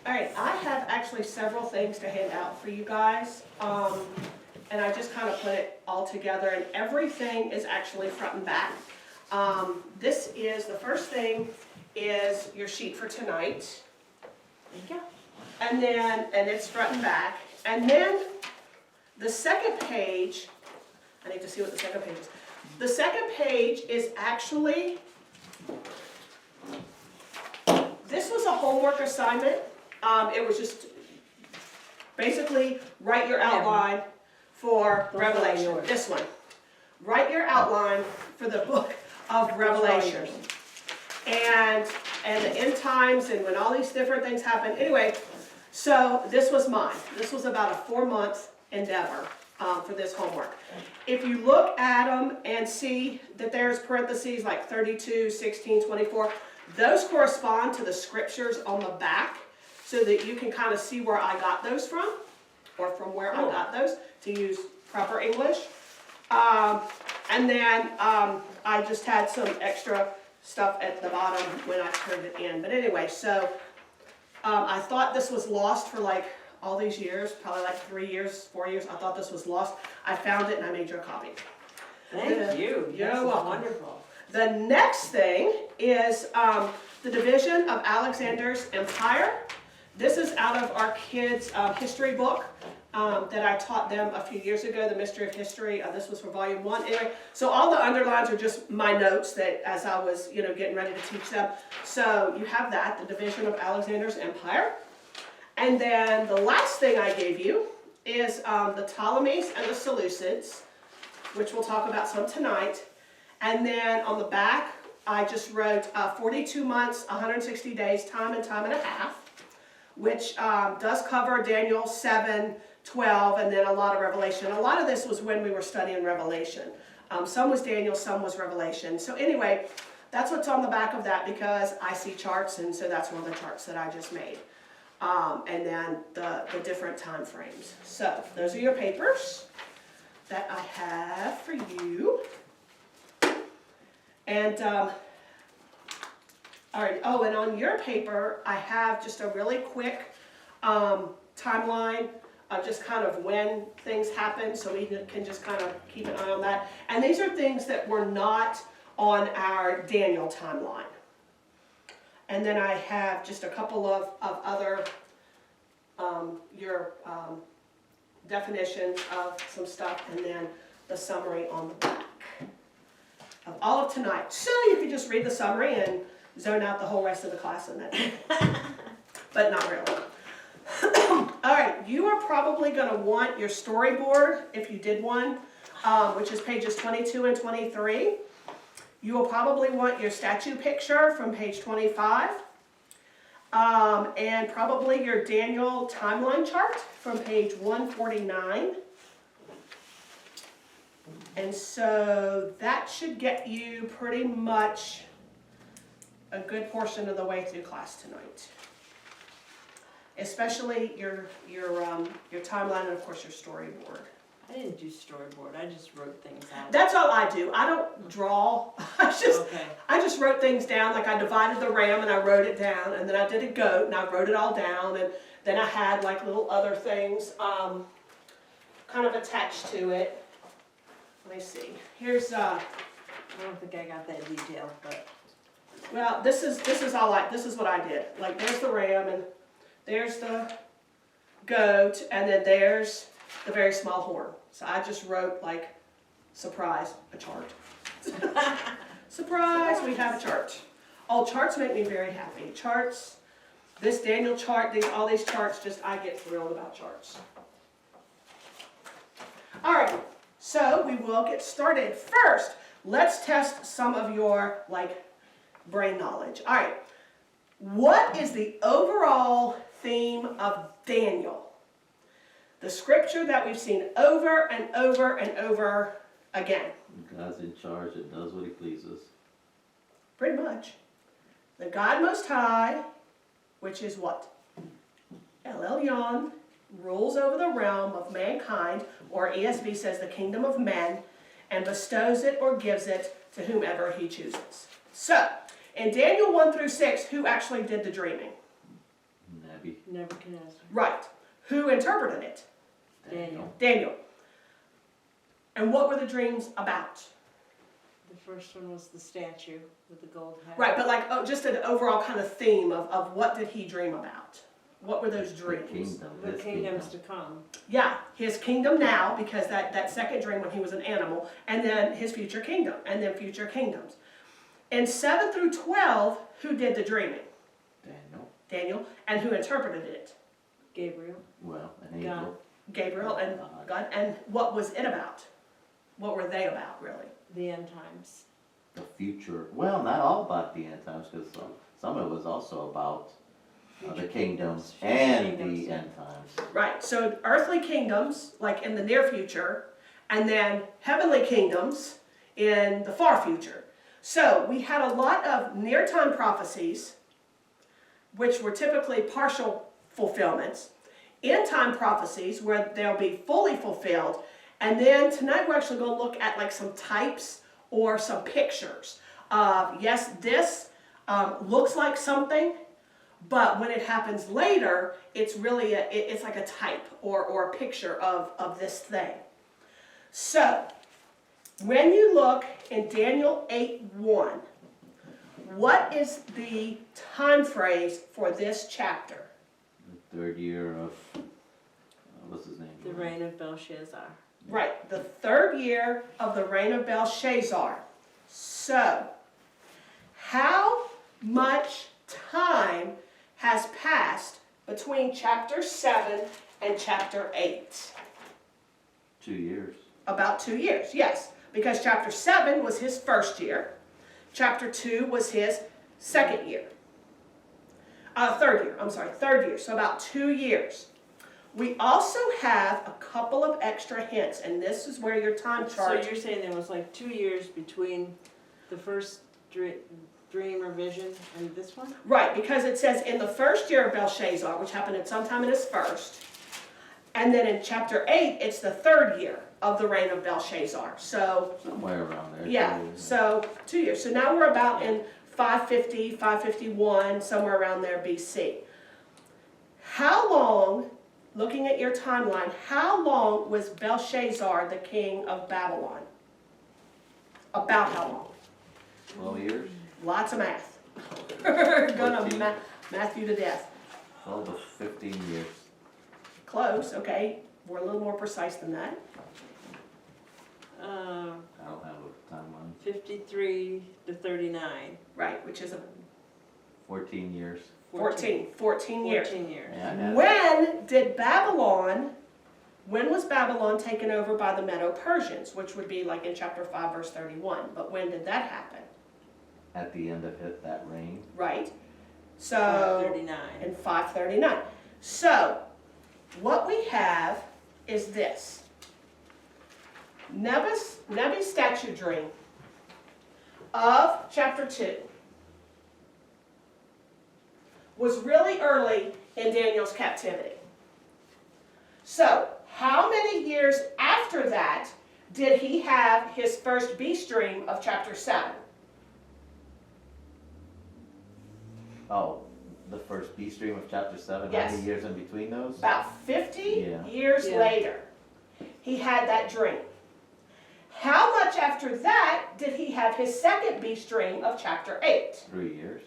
All right, I have actually several things to hand out for you guys, and I just kind of put it all together, and everything is actually front and back. This is, the first thing is your sheet for tonight. Thank you. And it's front and back. And then the second page, I need to see what the second page is. The second page is actually, this was a homework assignment. It was just basically write your outline for Revelation. This one. Write your outline for the book of Revelation. And the end times and when all these different things happen. Anyway, so this was mine. This was about a 4-month endeavor for this homework. If you look at them and see that there's parentheses like 32, 16, 24, those correspond to the scriptures on the back so that you can kind of see where I got those from, or from where I got those, to use proper English. And then I just had some extra stuff at the bottom when I turned it in. But anyway, so I thought this was lost for like all these years, probably like 3 years, 4 years. I thought this was lost. I found it and I made you a copy. Thank you. You're This is welcome. wonderful. The next thing is the division of Alexander's empire. This is out of our kids' history book that I taught them a few years ago, the Mystery of History. This was for volume 1. Anyway, so all the underlines are just my notes that as I was, getting ready to teach them. So you have that, the division of Alexander's empire. And then the last thing I gave you is the Ptolemies and the Seleucids, which we'll talk about some tonight. And then on the back, I just wrote 42 months, 160 days, time and a half, which does cover Daniel 7, 12, and then a lot of Revelation. A lot of this was when we were studying Revelation. Some was Daniel, some was Revelation. So anyway, that's what's on the back of that because I see charts, and so that's one of the charts that I just made. And then the different time frames. So those are your papers that I have for you. And all right. Oh, and on your paper, I have just a really quick timeline of just kind of when things happen, so we can just kind of keep an eye on that. And these are things that were not on our Daniel timeline. And then I have just a couple of other, your definitions of some stuff, and then the summary on the back of all of tonight. So you can just read the summary and zone out the whole rest of the class in that. But not really. All right, you are probably going to want your storyboard, if you did one, which is pages 22 and 23. You will probably want your statue picture from page 25. And probably your Daniel timeline chart from page 149. And so that should get you pretty much a good portion of the way through class tonight. Especially your timeline and of course your storyboard. I didn't do storyboard. I just wrote things out. That's all I do. I don't draw. I just wrote things down. Like I divided the ram and I wrote it down, and then I did a goat and I wrote it all down, and then I had like little other things kind of attached to it. Let me see. Here's I don't think I got that detail, but well, this is what I did. Like there's the ram and there's the goat, and then there's the very small horn. So I just wrote like, surprise, a chart. Surprise, we have a chart. Oh, charts make me very happy. Charts, this Daniel chart, all these charts, I get thrilled about charts. All right, so we will get started. First, let's test some of your brain knowledge. All right, what is the overall theme of Daniel? The scripture that we've seen over and over and over again. God's in charge and does what he pleases. Pretty much. The God Most High, which is what? El Elyon, rules over the realm of mankind, or ESV says the kingdom of men, and bestows it or gives it to whomever he chooses. So, in Daniel 1 through 6, who actually did the dreaming? Nabi. Nebuchadnezzar. Right. Who interpreted it? Daniel. Daniel. And what were the dreams about? The first one was the statue with the gold head. Right, but like just an overall kind of theme of what did he dream about? What were those The dreams? kingdom, The his kingdoms kingdom. to come. Yeah, his kingdom now, because that second dream when he was an animal, and then his future kingdom, and then future kingdoms. In 7 through 12, who did the dreaming? Daniel, Daniel. And who interpreted it? Gabriel. well, an God. angel. Gabriel and God. And what was it about? What were they about, really? The end times. The future, well, not all about the end times, because some of it was also about the Future kingdoms Future and kingdoms. the end times. Right, so earthly kingdoms, like in the near future, and then heavenly kingdoms in the far future. So we had a lot of near-time prophecies, which were typically partial fulfillments, end-time prophecies where they'll be fully fulfilled, and then tonight we're actually going to look at like some types or some pictures of, yes, this looks like something, but when it happens later, it's really it's like a type or a picture of this thing. So, when you look in Daniel 8:1, what is the time phrase for this chapter? The third year of, what's his name? The reign of Belshazzar. Right, the third year of the reign of Belshazzar. So, how much time has passed between chapter 7 and chapter 8? 2 years. About 2 years, yes. Because chapter 7 was his first year. Chapter 2 was his second year. Third year. So about 2 years. We also have a couple of extra hints, and this is where your time chart. So you're saying there was like 2 years between the first dream or vision and this one? Right, because it says in the first year of Belshazzar, which happened at some time in his first, and then in chapter 8, it's the third year of the reign of Belshazzar. So, Somewhere around there. yeah, so 2 years. So now we're about in 550, 551, somewhere around there BC. How long, looking at your timeline, how long was Belshazzar the king of Babylon? About how long? 12 years? Lots of math. We're gonna 14. math you to death. 12 to 15 years. Close, okay. We're a little more precise than that. I don't have a timeline. 53 to 39. Right, which is a 14 years. 14 years. 14 years. Yeah, I had it. When was Babylon taken over by the Medo-Persians, which would be like in chapter 5, verse 31. But when did that happen? At the end of that reign. Right? So, 539. in 539. So, what we have is this. Nebu's statue dream of chapter 2 was really early in Daniel's captivity. So, how many years after that did he have his first beast dream of chapter 7? Oh, the first beast dream of chapter 7. Yes. How many years in between those? About 50 Yeah. years Yeah. later, he had that dream. How much after that did he have his second beast dream of chapter 8? 3 years.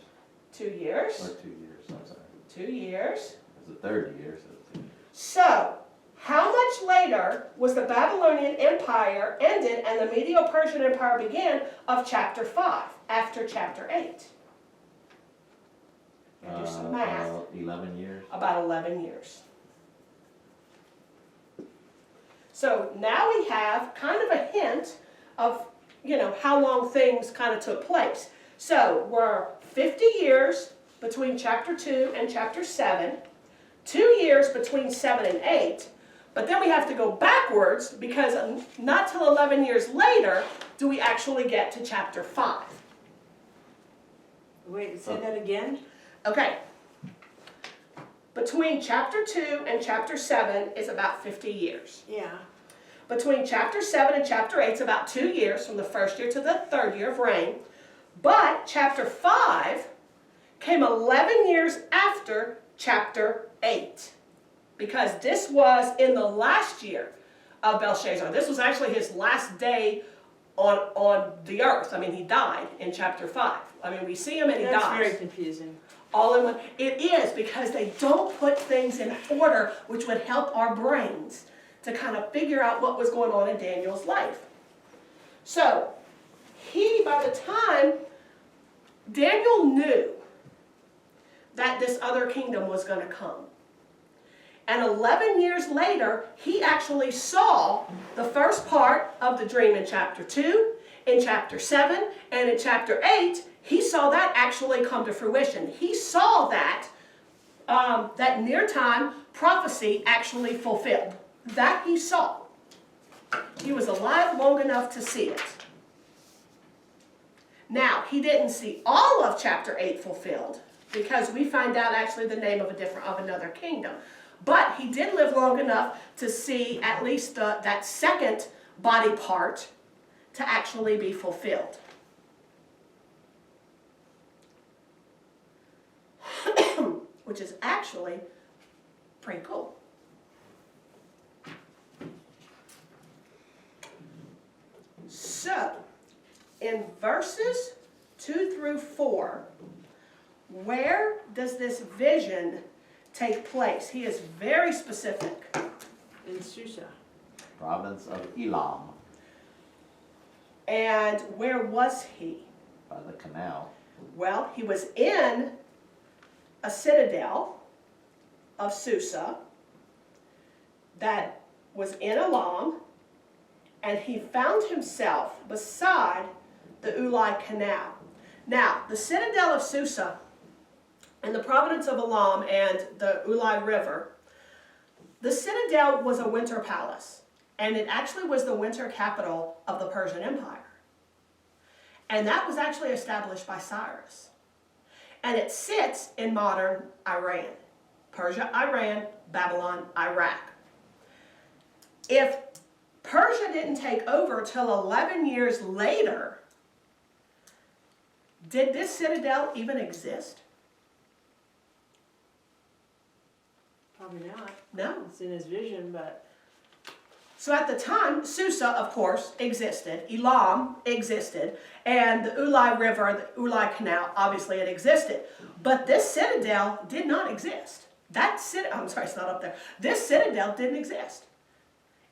2 years. Or 2 years, I'm sorry. 2 years. It's the third year, so 2 years. So, how much later was the Babylonian Empire ended and the Medo-Persian Empire began of chapter 5, after chapter 8? Gotta do some math. 11 years. About 11 years. So now we have kind of a hint of, how long things kind of took place. So we're 50 years between chapter 2 and chapter 7, 2 years between 7 and 8, but then we have to go backwards because not till 11 years later do we actually get to chapter 5. Wait, say that again? Okay. Between chapter 2 and chapter 7 is about 50 years. Yeah. Between chapter 7 and chapter 8 is about 2 years, from the first year to the third year of reign. But chapter 5 came 11 years after chapter 8. Because this was in the last year of Belshazzar. This was actually his last day on the earth. I mean, he died in chapter 5. I mean, we see him and he That's dies. very confusing. All in one. It is, because they don't put things in order, which would help our brains to kind of figure out what was going on in Daniel's life. So, by the time Daniel knew that this other kingdom was going to come. And 11 years later, he actually saw the first part of the dream in chapter 2, in chapter 7, and in chapter 8. He saw that actually come to fruition. He saw that that near time prophecy actually fulfilled. That he saw. He was alive long enough to see it. Now, he didn't see all of chapter 8 fulfilled, because we find out actually the name of another kingdom. But he did live long enough to see at least that second body part to actually be fulfilled. Which is actually pretty cool. So, in verses 2 through 4, where does this vision take place? He is very specific. In Susa. Province of Elam, And where was he? by the canal. Well, he was in a citadel of Susa that was in Elam, and he found himself beside the Ulai Canal. Now, the citadel of Susa in the province of Elam and the Ulai River, the citadel was a winter palace, and it actually was the winter capital of the Persian Empire. And that was actually established by Cyrus. And it sits in modern Iran. Persia, Iran, Babylon, Iraq. If Persia didn't take over till 11 years later, did this citadel even exist? Probably not. No. It's in his vision, but So at the time, Susa, of course, existed. Elam existed. And the Ulai River, the Ulai Canal, obviously it existed. But this citadel did not exist. I'm sorry, it's not up there. This citadel didn't exist.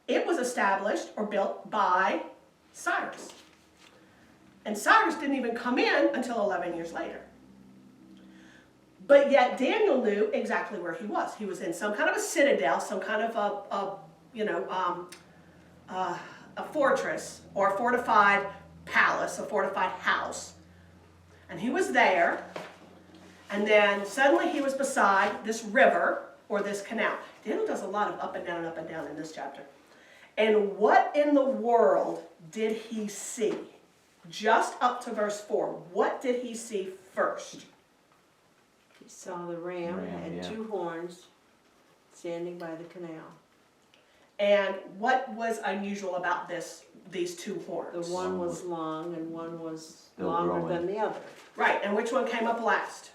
It was established or built by Cyrus. And Cyrus didn't even come in until 11 years later. But yet Daniel knew exactly where he was. He was in some kind of a citadel, some kind of a fortress or a fortified palace, a fortified house. And he was there, and then suddenly he was beside this river or this canal. Daniel does a lot of up and down in this chapter. And what in the world did he see? Just up to verse 4. What did he see first? he saw the ram had yeah. 2 horns standing by the canal. And what was unusual about these 2 horns? The one was long and one was Still longer growing. than the other. Right, and which one came up last?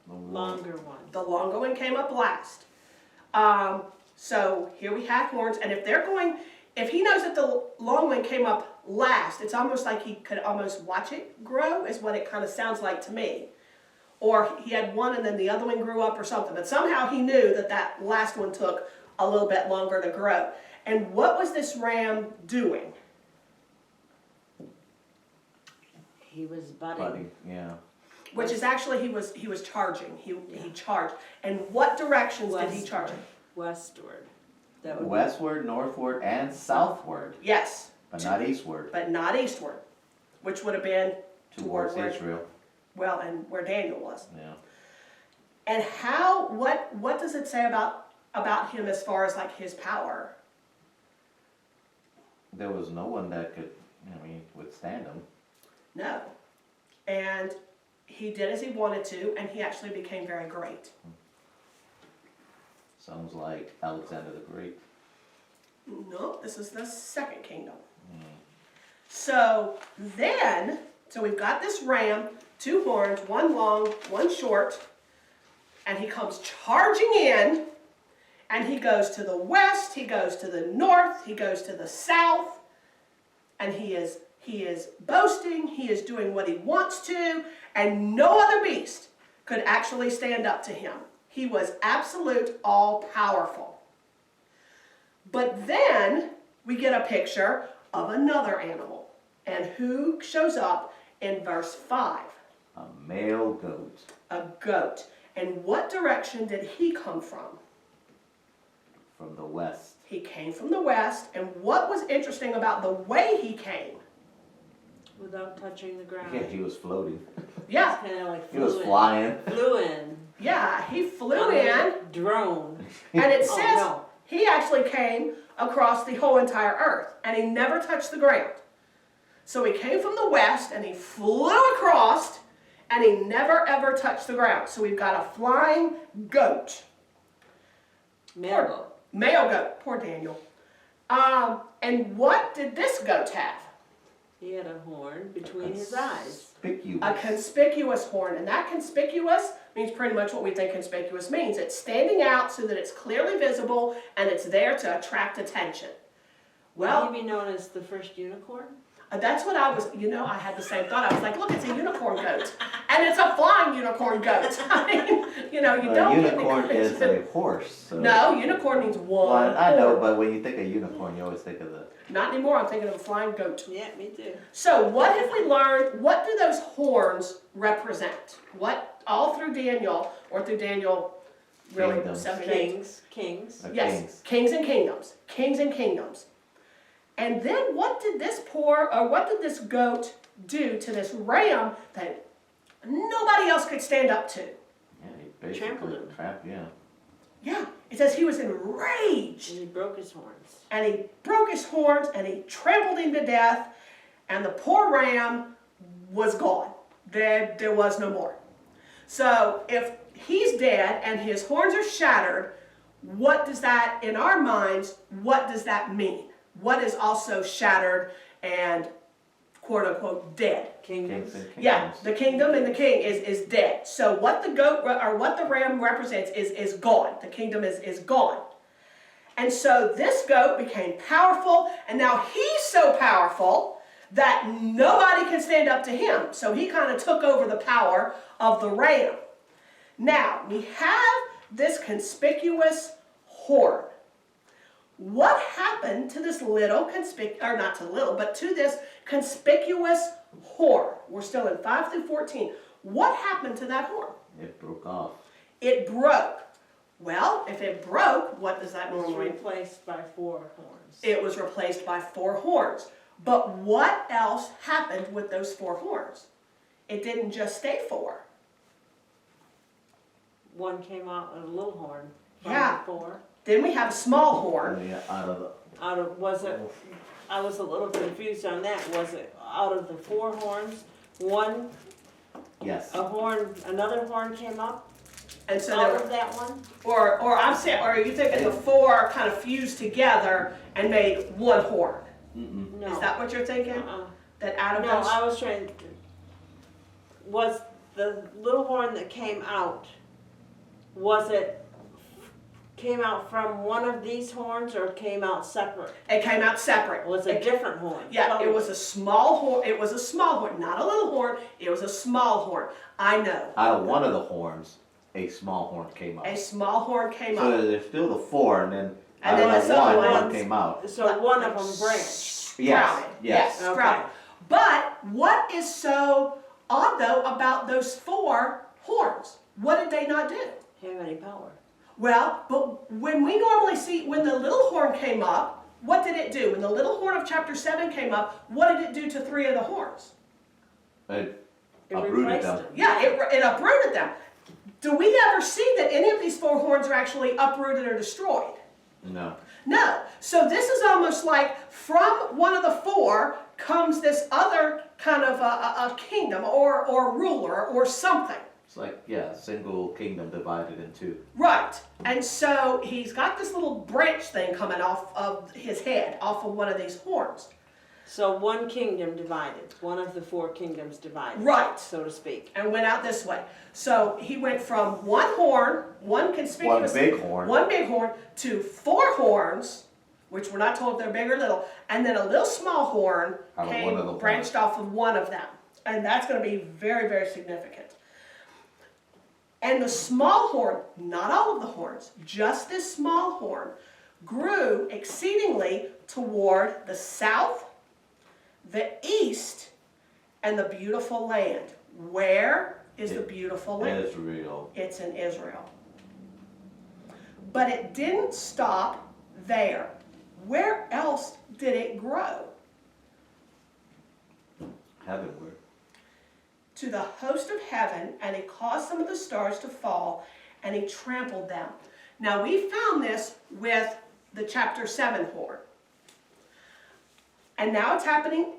Longer one. The longer one came up last. So here we have horns, and if he knows that the long one came up last, it's almost like he could almost watch it grow, is what it kind of sounds like to me. Or he had one and then the other one grew up or something, but somehow he knew that last one took a little bit longer to grow. And what was this ram doing? He was budding. Buddy, yeah. Which is actually, he was charging. He charged. And what directions did he charge? Westward. That would Westward, northward, and southward, Yes, but not eastward, but not eastward, which would have been towards where, Israel. well, and where Daniel was. Yeah. And what does it say about him as far as like his power? There was no one that could, withstand him. No. And he did as he wanted to, and he actually became very great. Sounds like Alexander the Great. No, this is the second kingdom. So we've got this ram, 2 horns, one long, one short. and he comes charging in, and he goes to the west, he goes to the north, he goes to the south, and he is boasting, he is doing what he wants to, and no other beast could actually stand up to him. He was absolute all-powerful. But then we get a picture of another animal. And who shows up in verse 5? A male goat. A goat. And what direction did he come from? From the west. He came from the west. And what was interesting about the way he came? Without touching the ground. Yeah, he was floating. Yeah, Kind of like He was flying. Flew in. yeah, he flew On in. a drone. And it Oh, says no. he actually came across the whole entire earth. And he never touched the ground. So he came from the west and he flew across and he never ever touched the ground. So we've got a flying goat. Male goat. Male goat. Poor Daniel. And what did this goat have? He had a horn between his eyes. Conspicuous. A conspicuous horn. And that conspicuous means pretty much what we think conspicuous means. It's standing out so that it's clearly visible and it's there to attract attention. Well, Would he be known as the first unicorn? that's what I was, I had the same thought. I was like, look, it's a unicorn goat. And it's a flying unicorn goat. I mean, you A don't unicorn get is a horse. So. No, unicorn means one. Well, I know, horn. but when you think of unicorn, you always think of the. Not anymore, I'm thinking of a flying goat. Yeah, me too. So what have we learned? What do those horns represent? What, all through Daniel, or through Daniel, really, Kingdoms. 7 and 8? Kings. Yes, kings and kingdoms. Kings and kingdoms. And then what did this goat do to this ram that nobody else could stand up to? Yeah, he basically Trampled him. trapped. Yeah. Yeah, it says he was enraged. And he broke his horns. And he broke his horns and he trampled him to death. And the poor ram was gone. There was no more. So if he's dead and his horns are shattered, what does that, in our minds, what does that mean? What is also shattered and quote unquote dead? Kingdoms. Kings and kingdoms. Yeah, the kingdom and the king is dead. So what the goat or what the ram represents is gone. The kingdom is gone. And so this goat became powerful, and now he's so powerful that nobody can stand up to him. So he kind of took over the power of the ram. Now, we have this conspicuous horn. What happened to this little to this conspicuous horn? We're still in 5 through 14. What happened to that horn? It broke off. It broke. Well, if it broke, what does that It was normally mean? replaced by 4 horns. It was replaced by 4 horns. But what else happened with those 4 horns? It didn't just stay 4. One came out with a little horn. From Yeah. the 4. Then we have a small horn. Yeah, out of the. I was a little confused on that. Was it out of the 4 horns, Yes. another horn came up And so out there of that one? or are you thinking the 4 kind of fused together and made one horn? Mm-mm. No. Is that what you're thinking? Uh-uh. That out of No, those? I was trying to, was the little horn that came out, came out from one of these horns or came out separate? It came out separate. It was a different horn. Yeah, totally. it was a small horn. It was a small horn, not a little horn. It was a small horn. I know. Out of one of the horns, a small horn came out. A small horn came So up. there's still the 4, and then And out then of the that other one ones- came out. So one of them branched. Yes. Sprouted. Yes. Okay. Sprouted. But what is so odd though about those 4 horns? What did they not do? Have any power? Well, but when we normally see, when the little horn came up, what did it do? When the little horn of chapter 7 came up, what did it do to 3 of the horns? It It uprooted replaced them. them. Yeah, it uprooted them. Do we ever see that any of these 4 horns are actually uprooted or destroyed? No. No. So this is almost like from one of the 4 comes this other kind of a kingdom or ruler or something. It's like, yeah, a single kingdom divided in 2. Right. And so he's got this little branch thing coming off of his head, off of one of these horns. So one kingdom divided, one of the 4 kingdoms divided. Right. So to speak. And went out this way. So he went from one horn, one conspicuous, One big horn. to 4 horns, which we're not told if they're big or little, and then a little small horn Out of one of the branched off of one of them. And that's going to be very, very significant. And the small horn, not all of the horns, just this small horn, grew exceedingly toward the south, the east, and the beautiful land. Where is the beautiful land? Israel. It's in Israel. But it didn't stop there. Where else did it grow? Heavenward. To the host of heaven, and he caused some of the stars to fall, and he trampled them. Now we found this with the chapter 7 horn. And now it's happening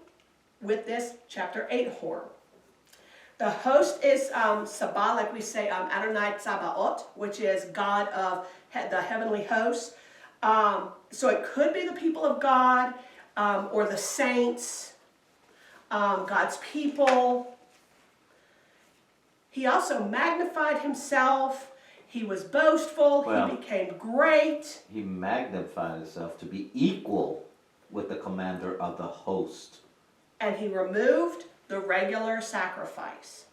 with this chapter 8 horn. The host is Sabah, like we say, Adonai Tzabaot, which is God of the heavenly hosts. So it could be the people of God, or the saints, God's people. He also magnified himself. He was boastful. Well, he became great. He magnified himself to be equal with the commander of the host. And he removed the regular sacrifice.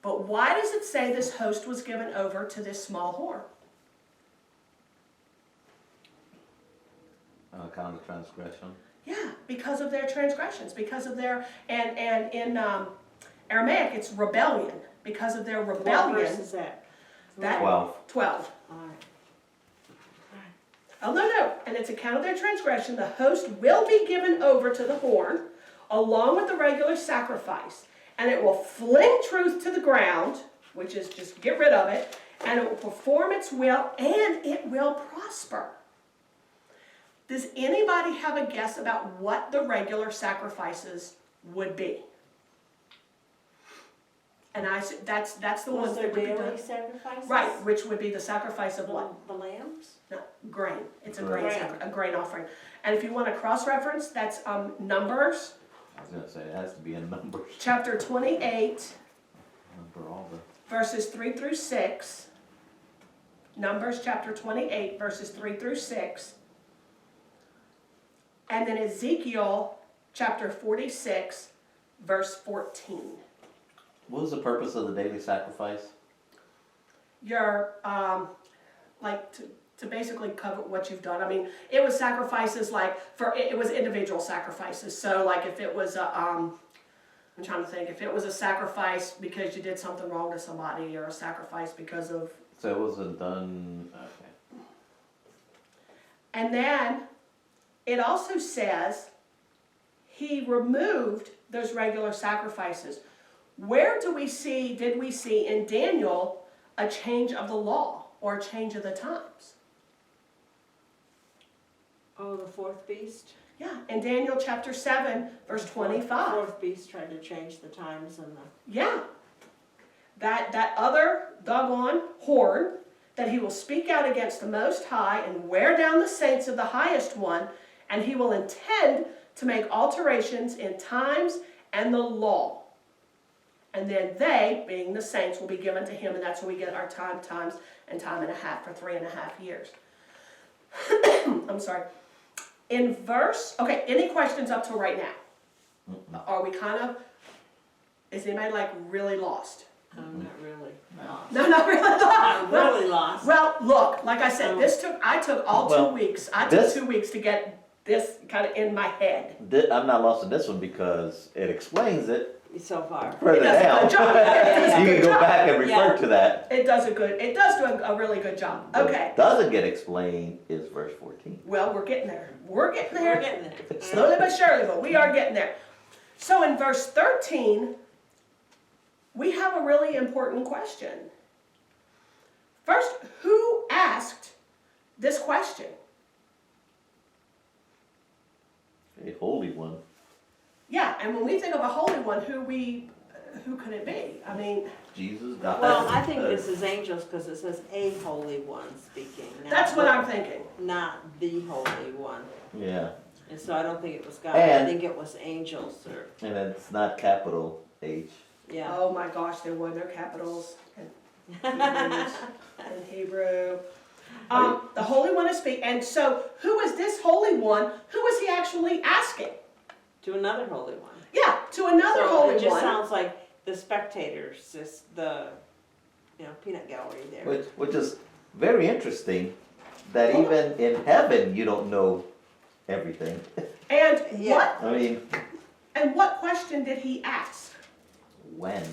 But why does it say this host was given over to this small horn? On account of transgression. Yeah, because of their transgressions, because of their, and in Aramaic it's rebellion. Because of their rebellion. What verse is that? That 12. 12. All right. Oh, no. And it's account of their transgression. The host will be given over to the horn, along with the regular sacrifice. And it will fling truth to the ground, which is just get rid of it, and it will perform its will, and it will prosper. Does anybody have a guess about what the regular sacrifices would be? And that's the Was ones there that would be daily done. sacrifices? Right, which would be the sacrifice of what? The lambs? No, grain. It's a Grain. a grain offering. And if you want to cross-reference, that's Numbers, I was going to say, it has to be in Numbers. chapter 28, Number all the... verses 3 through 6. Numbers chapter 28, verses 3 through 6. And then Ezekiel chapter 46, verse 14. What was the purpose of the daily sacrifice? Your, like, to basically cover what you've done. I mean, it was sacrifices like, it was individual sacrifices. So, like, if it was I'm trying to think, if it was a sacrifice because you did something wrong to somebody, or a sacrifice because of... So it wasn't done... Okay. And then, it also says, he removed those regular sacrifices. Where did we see in Daniel a change of the law or a change of the times? Oh, the 4th beast? Yeah, in Daniel chapter 7, verse 25. The 4th beast tried to change the times and the... Yeah. That other doggone horn, that he will speak out against the Most High and wear down the saints of the highest one, and he will intend to make alterations in times and the law. And then they, being the saints, will be given to him, and that's where we get our times, and time and a half for 3.5 years. I'm sorry. In verse, okay, any questions up till right now? No. Are we kind of, is anybody like really lost? I'm not really lost. No, not really lost. I'm really lost. Well, look, like I said, I took all 2 weeks. I took 2 weeks to get this kind of in my head. I'm not lost in this one because it explains it So far. further It does a down. good job. It does a You good can go job. back and refer Yeah. to that. It does do a really good job. Okay. What doesn't get explained is verse 14. Well, we're getting there. We're getting We're there. getting there. Slowly but surely, but we are getting there. So in verse 13, we have a really important question. First, who asked this question? A holy one. Yeah, and when we think of a holy one, who could it be? I mean, Jesus got Well, that. I think this is angels because it says a holy one speaking. that's what I'm thinking. Not the holy one. Yeah. And so I don't think it was God, I And- think it was angels or, And it's not capital H. yeah. Oh my gosh, there were no capitals in Hebrew. The Holy One is speaking. And so, who is this Holy One? Who is he actually asking? To another holy one. Yeah, to another So Holy it just One. sounds like the spectators, just the, peanut gallery there. Which is very interesting, that even in heaven, you don't know everything. And Yeah. what question did he ask? When?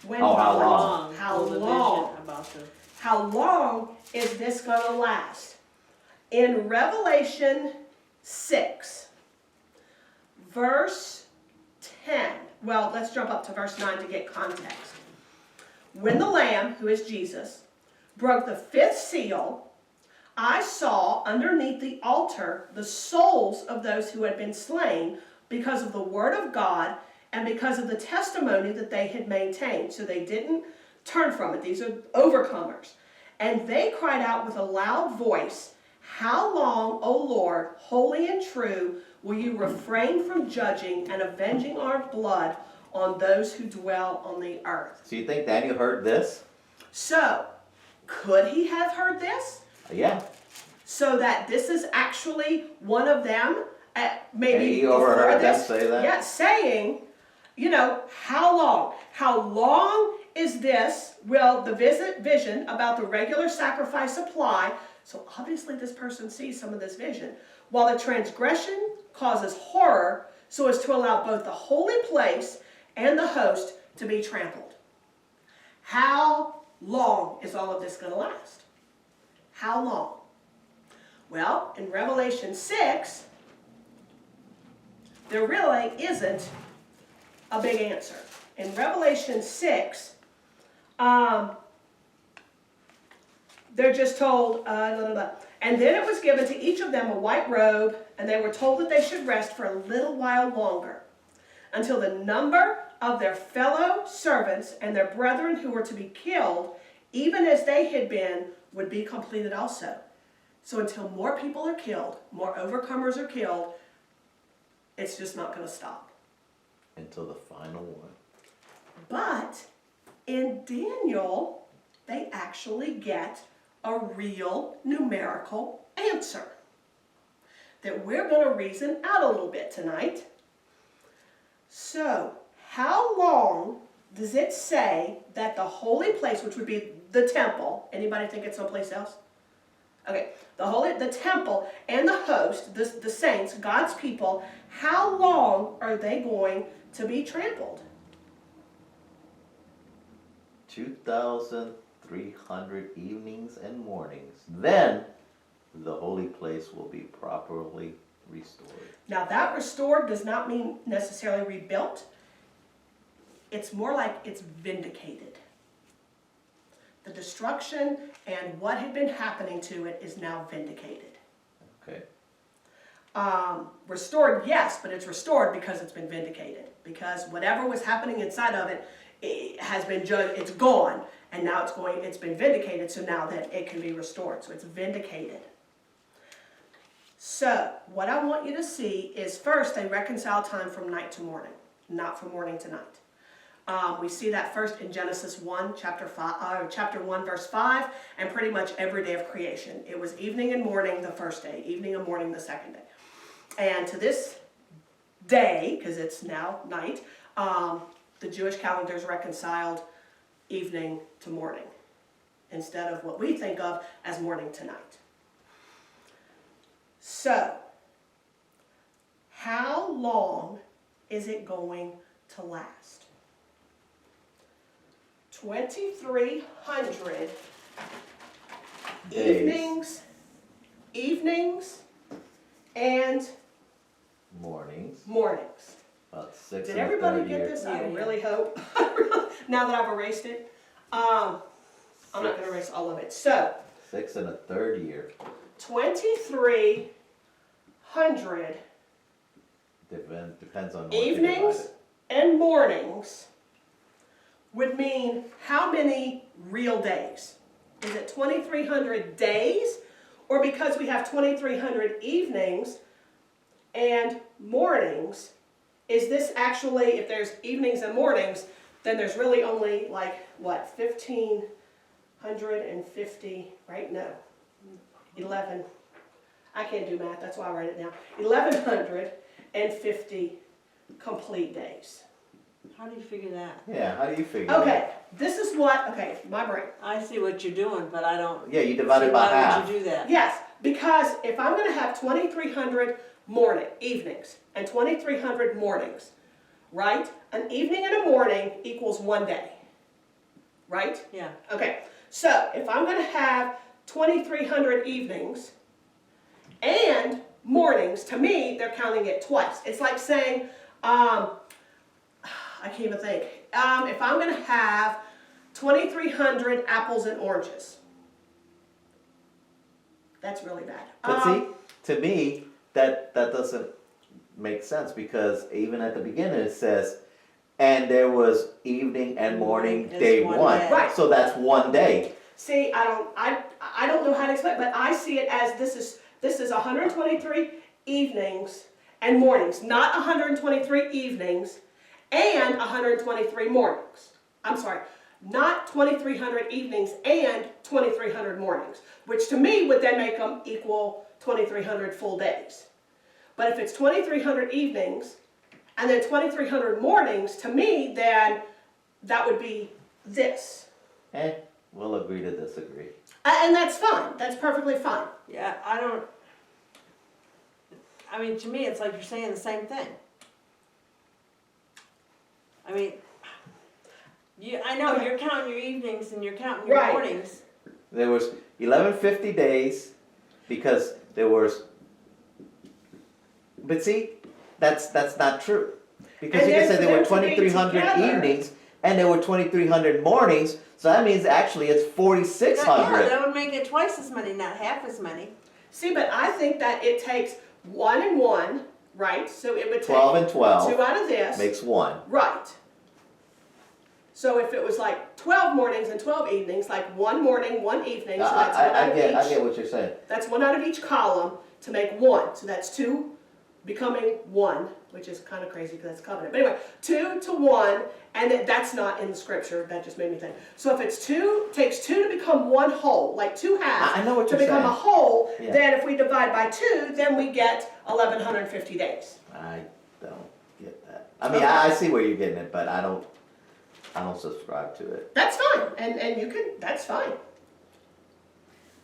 When Oh, how what? long? How Well, the long? vision about the, How long is this going to last? In Revelation 6, verse 10, well, let's jump up to verse 9 to get context. When the Lamb, who is Jesus, broke the fifth seal, I saw underneath the altar the souls of those who had been slain because of the word of God and because of the testimony that they had maintained. So they didn't turn from it. These are overcomers. And they cried out with a loud voice, "How long, O Lord, holy and true, will you refrain from judging and avenging our blood on those who dwell on the earth?" So you think Daniel heard this? So, could he have heard this? Yeah. So that this is actually one of them, maybe He overheard before them this, say that? yeah, saying, how long? How long is this? Will the vision about the regular sacrifice apply? So obviously this person sees some of this vision. While the transgression causes horror, so as to allow both the holy place and the host to be trampled. How long is all of this going to last? How long? Well, in Revelation 6, there really isn't a big answer. In Revelation 6, they're just told, and then it was given to each of them a white robe, and they were told that they should rest for a little while longer, until the number of their fellow servants and their brethren who were to be killed, even as they had been, would be completed also. So until more people are killed, more overcomers are killed, it's just not going to stop. Until the final one. But in Daniel, they actually get a real numerical answer that we're going to reason out a little bit tonight. So, how long does it say that the holy place, which would be the temple, anybody think it's someplace else? Okay, the temple and the host, the saints, God's people, how long are they going to be trampled? 2,300 evenings and mornings. Then the holy place will be properly restored. Now that restored does not mean necessarily rebuilt. It's more like it's vindicated. The destruction and what had been happening to it is now vindicated. Okay. Restored, yes, but it's restored because it's been vindicated. Because whatever was happening inside of it, it has been judged, it's gone, and now it's been vindicated, so now that it can be restored. So it's vindicated. So, what I want you to see is first they reconcile time from night to morning, not from morning to night. We see that first in Genesis 1, chapter 1, verse 5, and pretty much every day of creation. It was evening and morning the first day, evening and morning the second day. And to this day, because it's now night, the Jewish calendar is reconciled evening to morning, instead of what we think of as morning to night. So, how long is it going to last? 2,300 Days. evenings, and Mornings. mornings. About 6 Did and a everybody third get year. this? I Yeah. really hope. Now that I've erased it. I'm not going to erase all of it. So, 6 and a third year. 2,300 Depends on what you evenings divide it. and mornings would mean how many real days? Is it 2,300 days? Or because we have 2,300 evenings, and mornings, is this actually, if there's evenings and mornings, then there's really only like, what, 1,550, right? No, 11, I can't do math, that's why I write it down. 1,150 complete days. How do you figure that? Yeah, how do you figure that? Okay, this is what, okay, my brain. I see what you're doing, but I don't. Yeah, you divide it see by why half. would you do that? Yes, because if I'm gonna have 2,300 evenings, and 2,300 mornings, right? An evening and a morning equals 1 day, right? Yeah. Okay, so if I'm gonna have 2,300 evenings and mornings, to me, they're counting it twice. It's like saying, I can't even think. If I'm gonna have 2,300 apples and oranges, that's really bad. But see, to me, that doesn't make sense because even at the beginning it says, and there was evening and morning, It's day one one. day. Right. So that's 1 day. See, I don't know how to explain, but I see it as this is 123 evenings and mornings, not 123 evenings and 123 mornings. I'm sorry, not 2,300 evenings and 2,300 mornings, which to me would then make them equal 2,300 full days. But if it's 2,300 evenings and then 2,300 mornings, to me, then that would be this. We'll agree to disagree. And that's fine. That's perfectly fine. Yeah, I mean, to me, it's like you're saying the same thing. I mean, I know you're counting your evenings and you're counting your Right. mornings. There was 1150 days because there was. But see, that's not true because And you can then say for there were them to be 2,300 together- evenings and there were 2,300 mornings. So that means actually it's Yeah, 4,600. that would make it twice as many, not half as many. See, but I think that it takes 1 and 1, right? So it would take 12 and 12 2 out of this. makes 1. Right. So if it was like 12 mornings and 12 evenings, like 1 morning, 1 evening, so that's 1 out I of get each. what you're saying. That's 1 out of each column to make 1. So that's 2 becoming 1, which is kind of crazy because that's covenant. But anyway, 2 to 1, and that's not in the scripture. That just made me think. So if it's 2, takes 2 to become 1 whole, like 2 halves I know what to you're become saying. a whole, Yeah. then if we divide by 2, then we get 1,150 days. I don't get that. I mean, Okay. I see where you're getting it, but I don't subscribe to it. That's fine, and you can, that's fine.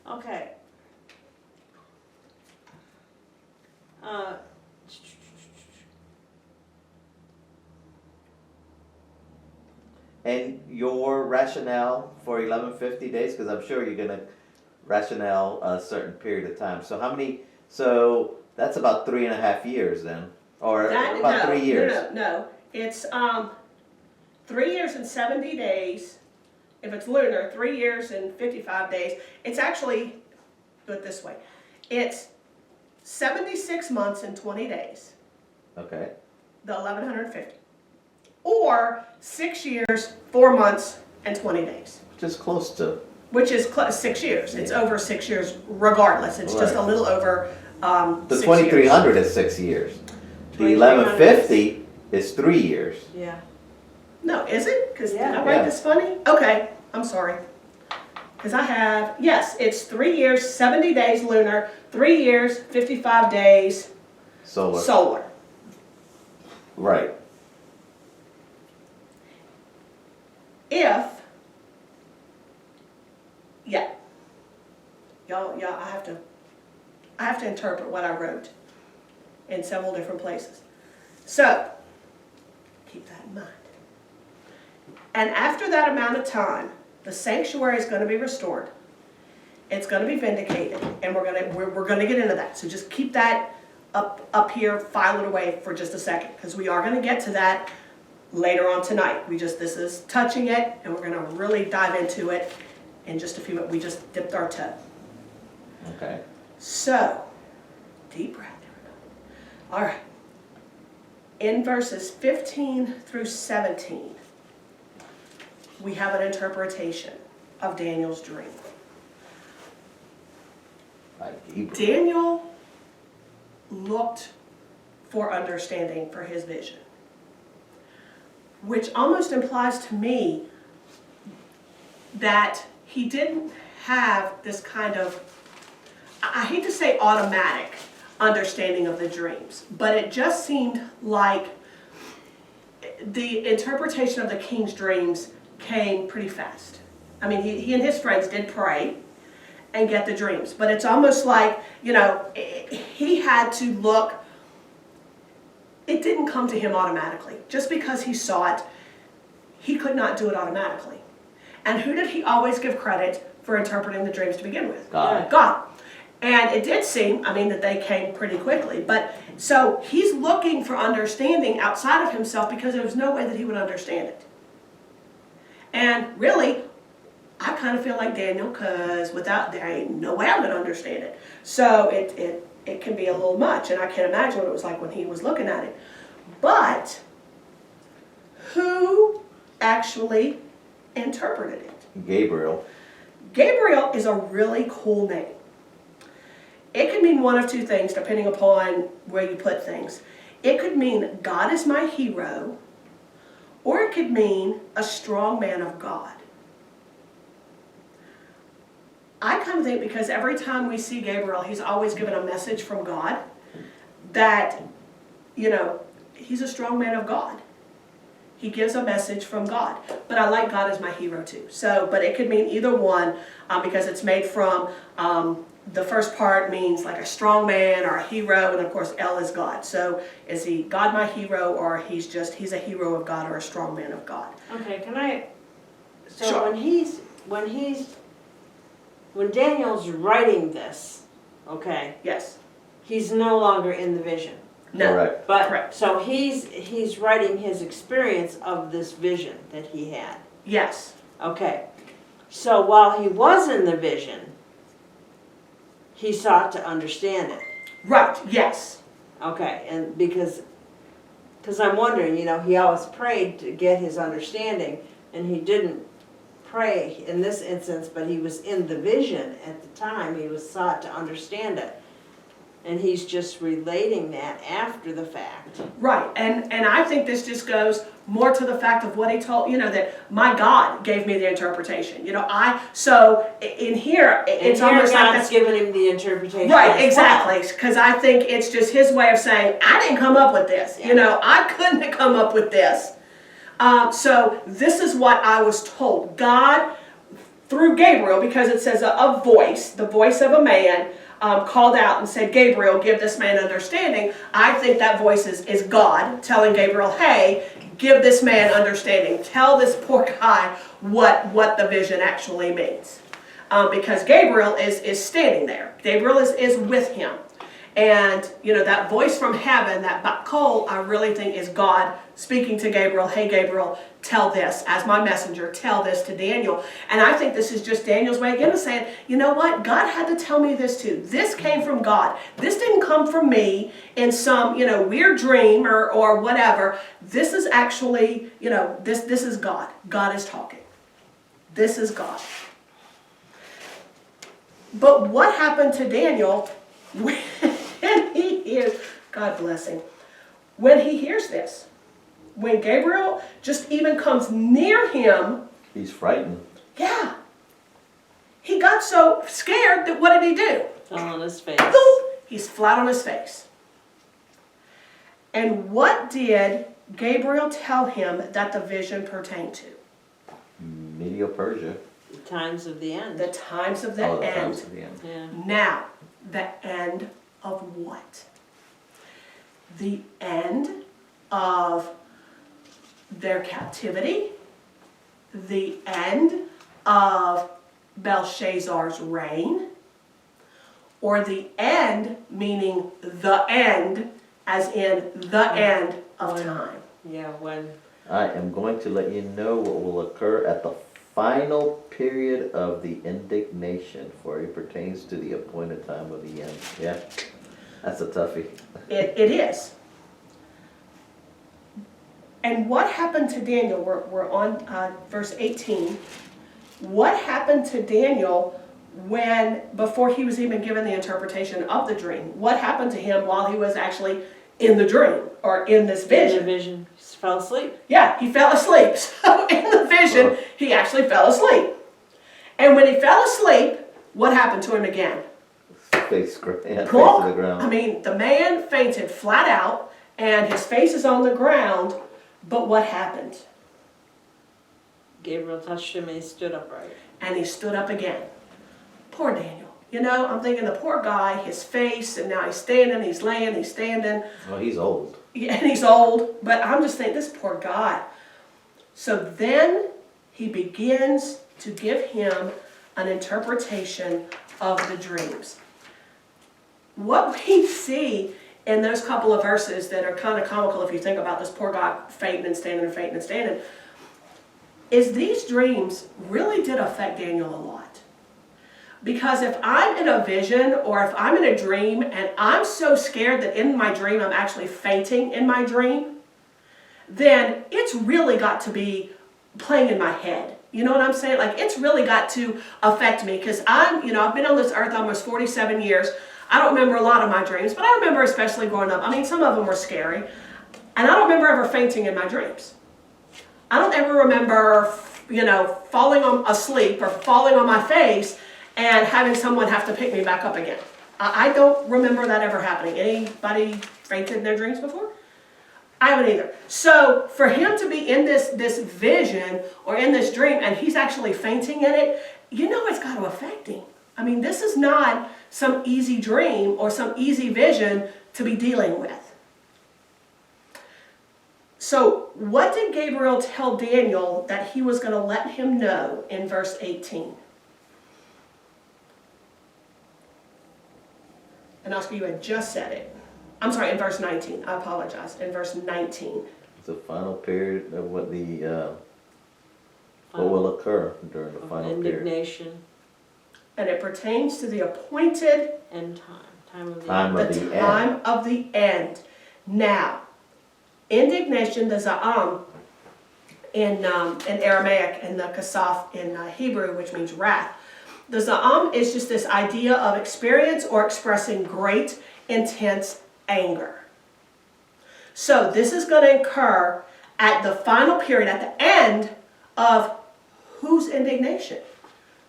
Okay. And your rationale for 1150 days, because I'm sure you're gonna rationale a certain period of time. So how many? So that's about 3.5 years then, or That, about no, 3 years. No. It's 3 years and 70 days. If it's lunar, 3 years and 55 days. It's actually, do it this way. It's 76 months and 20 days, Okay. the 1,150. Or 6 years, 4 months, and 20 days. Just close to. Which is 6 years. It's Yeah. over 6 years regardless. It's just a Right. little over The 6 2300 is 6 years. The 2300 1150 is 3 years. Yeah. No, is it? Because did I Yeah. write Yeah. this funny? Okay, I'm sorry. Because I have, yes, it's 3 years, 70 days lunar, 3 years, 55 days Solar. solar. Right. If, yeah, I have to interpret what I wrote in several different places. So, keep that in mind. And after that amount of time, the sanctuary is going to be restored. It's going to be vindicated, and we're going to get into that. So just keep that up here, file it away for just a second, because we are going to get to that later on tonight. This is touching it, and we're going to really dive into it in just a few minutes. We just dipped our toe. Okay. So, deep breath, everybody. All right. In verses 15 through 17, we have an interpretation of Daniel's dream. Like Hebrew. Daniel looked for understanding for his vision. Which almost implies to me that he didn't have this kind of, I hate to say automatic understanding of the dreams, but it just seemed like the interpretation of the king's dreams came pretty fast. I mean, he and his friends did pray and get the dreams, but it's almost like, he had to look. It didn't come to him automatically. Just because he saw it, he could not do it automatically. And who did he always give credit for interpreting the dreams to begin with? God. God. And it did seem, that they came pretty quickly. But so he's looking for understanding outside of himself because there was no way that he would understand it. And really, I kind of feel like Daniel, because without, there ain't no way I'm going to understand it. So it can be a little much, and I can't imagine what it was like when he was looking at it. But who actually interpreted it? Gabriel. Gabriel is a really cool name. It could mean one of two things, depending upon where you put things. It could mean God is my hero, or it could mean a strong man of God. I kind of think because every time we see Gabriel, he's always given a message from God that, he's a strong man of God. He gives a message from God. But I like God as my hero too. So, but it could mean either one because it's made from, the first part means like a strong man or a hero, and of course El is God. So is he God my hero, or he's a hero of God or a strong man of God? Okay, so Sure. when Daniel's writing this, okay, Yes. he's no longer in the vision. No. Correct. But Correct. so he's writing his experience of this vision that he had. Yes. Okay. So while he was in the vision, he sought to understand it. Right. Yes. Okay, and because I'm wondering, he always prayed to get his understanding, and he didn't pray in this instance, but he was in the vision at the time. He was sought to understand it. And he's just relating that after the fact. Right, and I think this just goes more to the fact of what he told, that my God gave me the interpretation. So in here, it's and here almost like God's that's given him the interpretation. right, as well. exactly, because I think it's just his way of saying, I didn't come up with this. Yeah. I couldn't have come up with this. So this is what I was told. God, through Gabriel, because it says a voice, the voice of a man, called out and said, Gabriel, give this man understanding. I think that voice is God telling Gabriel, hey, give this man understanding. Tell this poor guy what the vision actually means. Because Gabriel is standing there. Gabriel is with him. And, that voice from heaven, that bakol, I really think is God speaking to Gabriel. Hey, Gabriel, tell this. As my messenger, tell this to Daniel. And I think this is just Daniel's way again of saying, you know what? God had to tell me this too. This came from God. This didn't come from me in some, weird dream or whatever. This is actually, this is God. God is talking. This is God. But what happened to Daniel when he hears, God bless him, when he hears this? When Gabriel just even comes near him, He's frightened. yeah. He got so scared that what did he do? Fell on his face. Boop! He's flat on his face. And what did Gabriel tell him that the vision pertained to? Medio-Persia. The times of the end. The times of the Oh, the end. times of the end. Yeah. Now, the end of what? The end of their captivity, the end of Belshazzar's reign, or the end meaning the end, as in the end of time. Yeah, when I am going to let you know what will occur at the final period of the indignation, for it pertains to the appointed time of the end. Yeah, that's a toughie. It is. And what happened to Daniel? We're on verse 18. What happened to Daniel before he was even given the interpretation of the dream? What happened to him while he was actually in the dream or in this In the vision. vision, he fell asleep. Yeah, he fell asleep. So in the vision, Oh. he actually fell asleep. And when he fell asleep, what happened to him again? Face to the Plonk. ground. I mean, the man fainted flat out, and his face is on the ground. But what happened? Gabriel touched him and he stood upright. And he stood up again. Poor Daniel. You know, I'm thinking the poor guy, his face, and now he's standing, he's laying, he's standing. Well, he's old. Yeah, and he's old, but I'm just thinking, this poor guy. So then he begins to give him an interpretation of the dreams. What we see in those couple of verses that are kind of comical if you think about this poor guy fainting and standing and fainting and standing, is these dreams really did affect Daniel a lot. Because if I'm in a vision or if I'm in a dream and I'm so scared that in my dream I'm actually fainting in my dream, then it's really got to be playing in my head. You know what I'm saying? Like, it's really got to affect me because I've been on this earth almost 47 years. I don't remember a lot of my dreams, but I remember especially growing up. I mean, some of them were scary. And I don't remember ever fainting in my dreams. I don't ever remember, falling asleep or falling on my face and having someone have to pick me back up again. I don't remember that ever happening. Anybody fainted in their dreams before? I haven't either. So for him to be in this vision or in this dream and he's actually fainting in it, it's got to affect him. I mean, this is not some easy dream or some easy vision to be dealing with. So what did Gabriel tell Daniel that he was going to let him know in verse 18? And Oscar, you had just said it. I'm sorry, in verse 19. I apologize. In verse 19. It's the final period of what will occur during the final period. Indignation And it pertains to the appointed and time of the Time end. of the the end. time of the end. Now, indignation, the za'am in Aramaic and the kasaf in Hebrew, which means wrath. The za'am is just this idea of experience or expressing great, intense anger. So this is going to occur at the final period, at the end of whose indignation?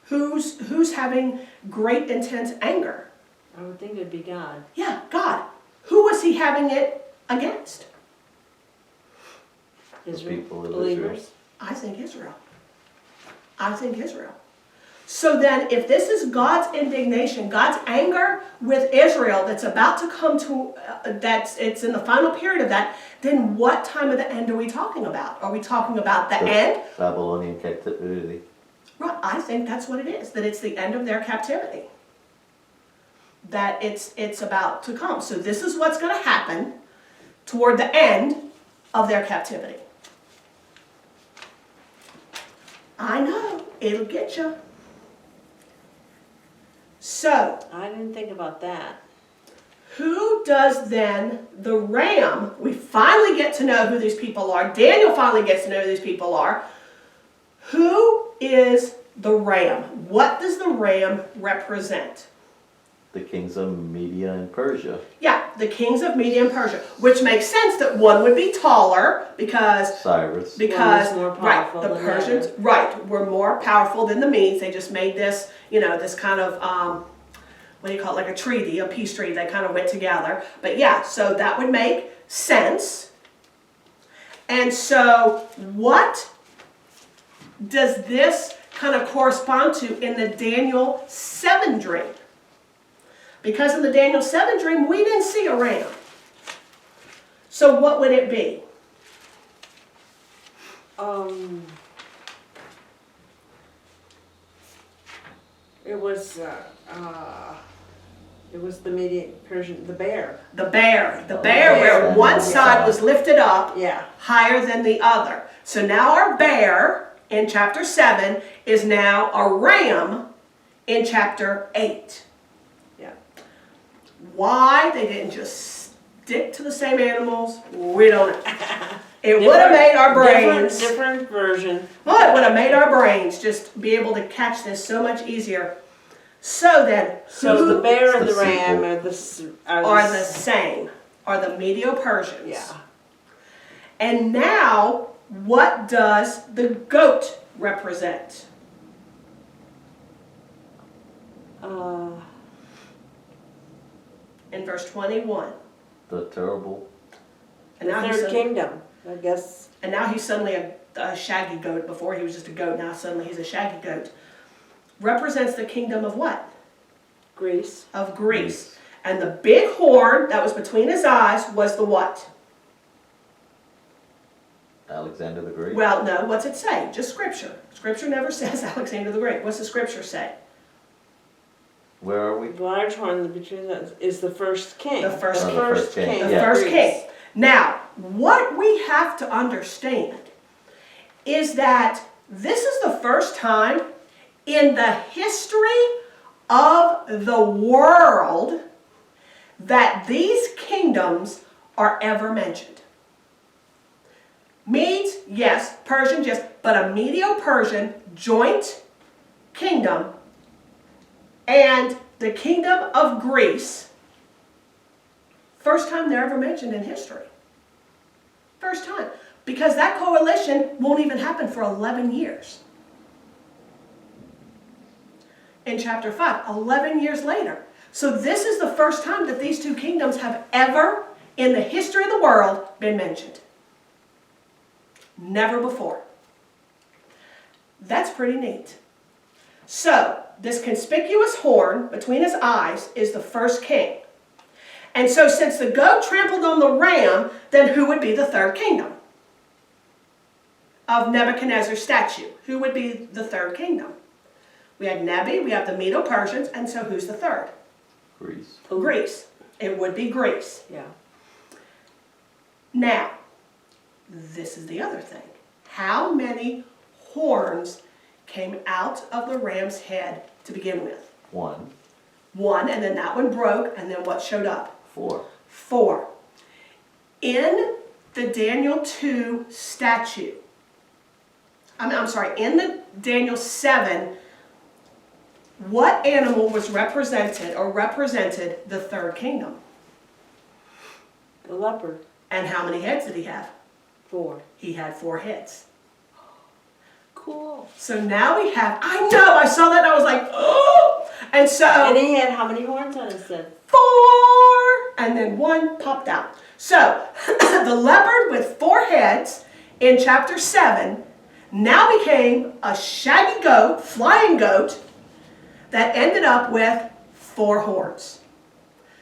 Who's having great, intense anger? I would think it'd be God. Yeah, God. Who was he having it against? Israel, people of believers. I think Israel. I think Israel. So then if this is God's indignation, God's anger with Israel that's about to come to, it's in the final period of that, then what time of the end are we talking about? Are we talking about the end? Babylonian captivity. Right, I think that's what it is, that it's the end of their captivity. That it's about to come. So this is what's going to happen toward the end of their captivity. I know, it'll get you. So, I didn't think about that. who does then the ram? We finally get to know who these people are. Daniel finally gets to know who these people are. Who is the ram? What does the ram represent? The kings of Media and Persia. Yeah, the kings of Media and Persia, which makes sense that one would be taller because Cyrus. One was more powerful the than the Persians, other. right, were more powerful than the Medes. They just made this, this kind of, what do you call it, like a treaty, a peace treaty. They kind of went together. But yeah, so that would make sense. And so what does this kind of correspond to in the Daniel 7 dream? Because in the Daniel 7 dream, we didn't see a ram. So what would it be? It was the Median Persian, the bear. The bear. The bear where one side was lifted up Yeah. higher than the other. So now our bear in chapter 7 is now a ram in chapter 8. Yeah. Why they didn't just stick to the same animals, we don't know. It would have made our brains, Different version. well, it would have made our brains just be able to catch this so much easier. So then, So the bear and the the ram sequel. are are the same. are the Medo-Persians. Yeah. And now, what does the goat represent? In verse 21. The terrible. And The now he's third kingdom, I guess. And now he's suddenly a shaggy goat. Before he was just a goat, now suddenly he's a shaggy goat. Represents the kingdom of what? Greece. Of Greece. And the big horn that was between his eyes was the what? Alexander the Great. Well, no, what's it say? Just scripture. Scripture never says Alexander the Great. What's the scripture say? Where are we? The large horn between us is the first king. The first king. The first king. The Yeah. first Greece. king. Now, what we have to understand is that this is the first time in the history of the world that these kingdoms are ever mentioned. Medes, yes. Persians, yes. But a Medo-Persian joint kingdom and the kingdom of Greece, first time they're ever mentioned in history. First time. Because that coalition won't even happen for 11 years. In chapter 5, 11 years later. So this is the first time that these two kingdoms have ever, in the history of the world, been mentioned. Never before. That's pretty neat. So, this conspicuous horn between his eyes is the first king. And so since the goat trampled on the ram, then who would be the third kingdom of Nebuchadnezzar's statue? Who would be the third kingdom? We had Nebi, we have the Medo-Persians, and so who's the third? Greece. Greece. It would be Greece. Yeah. Now, this is the other thing. How many horns came out of the ram's head to begin with? One. One, and then that one broke, and then what showed up? 4. 4. In the Daniel 2 statue, I'm sorry, in the Daniel 7, what animal was represented or represented the third kingdom? The leopard. And how many heads did he have? 4. He had 4 heads. Cool. So now we have, I know, I saw that and I was like, oh! And so, And he had how many horns on his head? 4! And then 1 popped out. So, the leopard with 4 heads in chapter 7 now became a shaggy goat, flying goat, that ended up with 4 horns.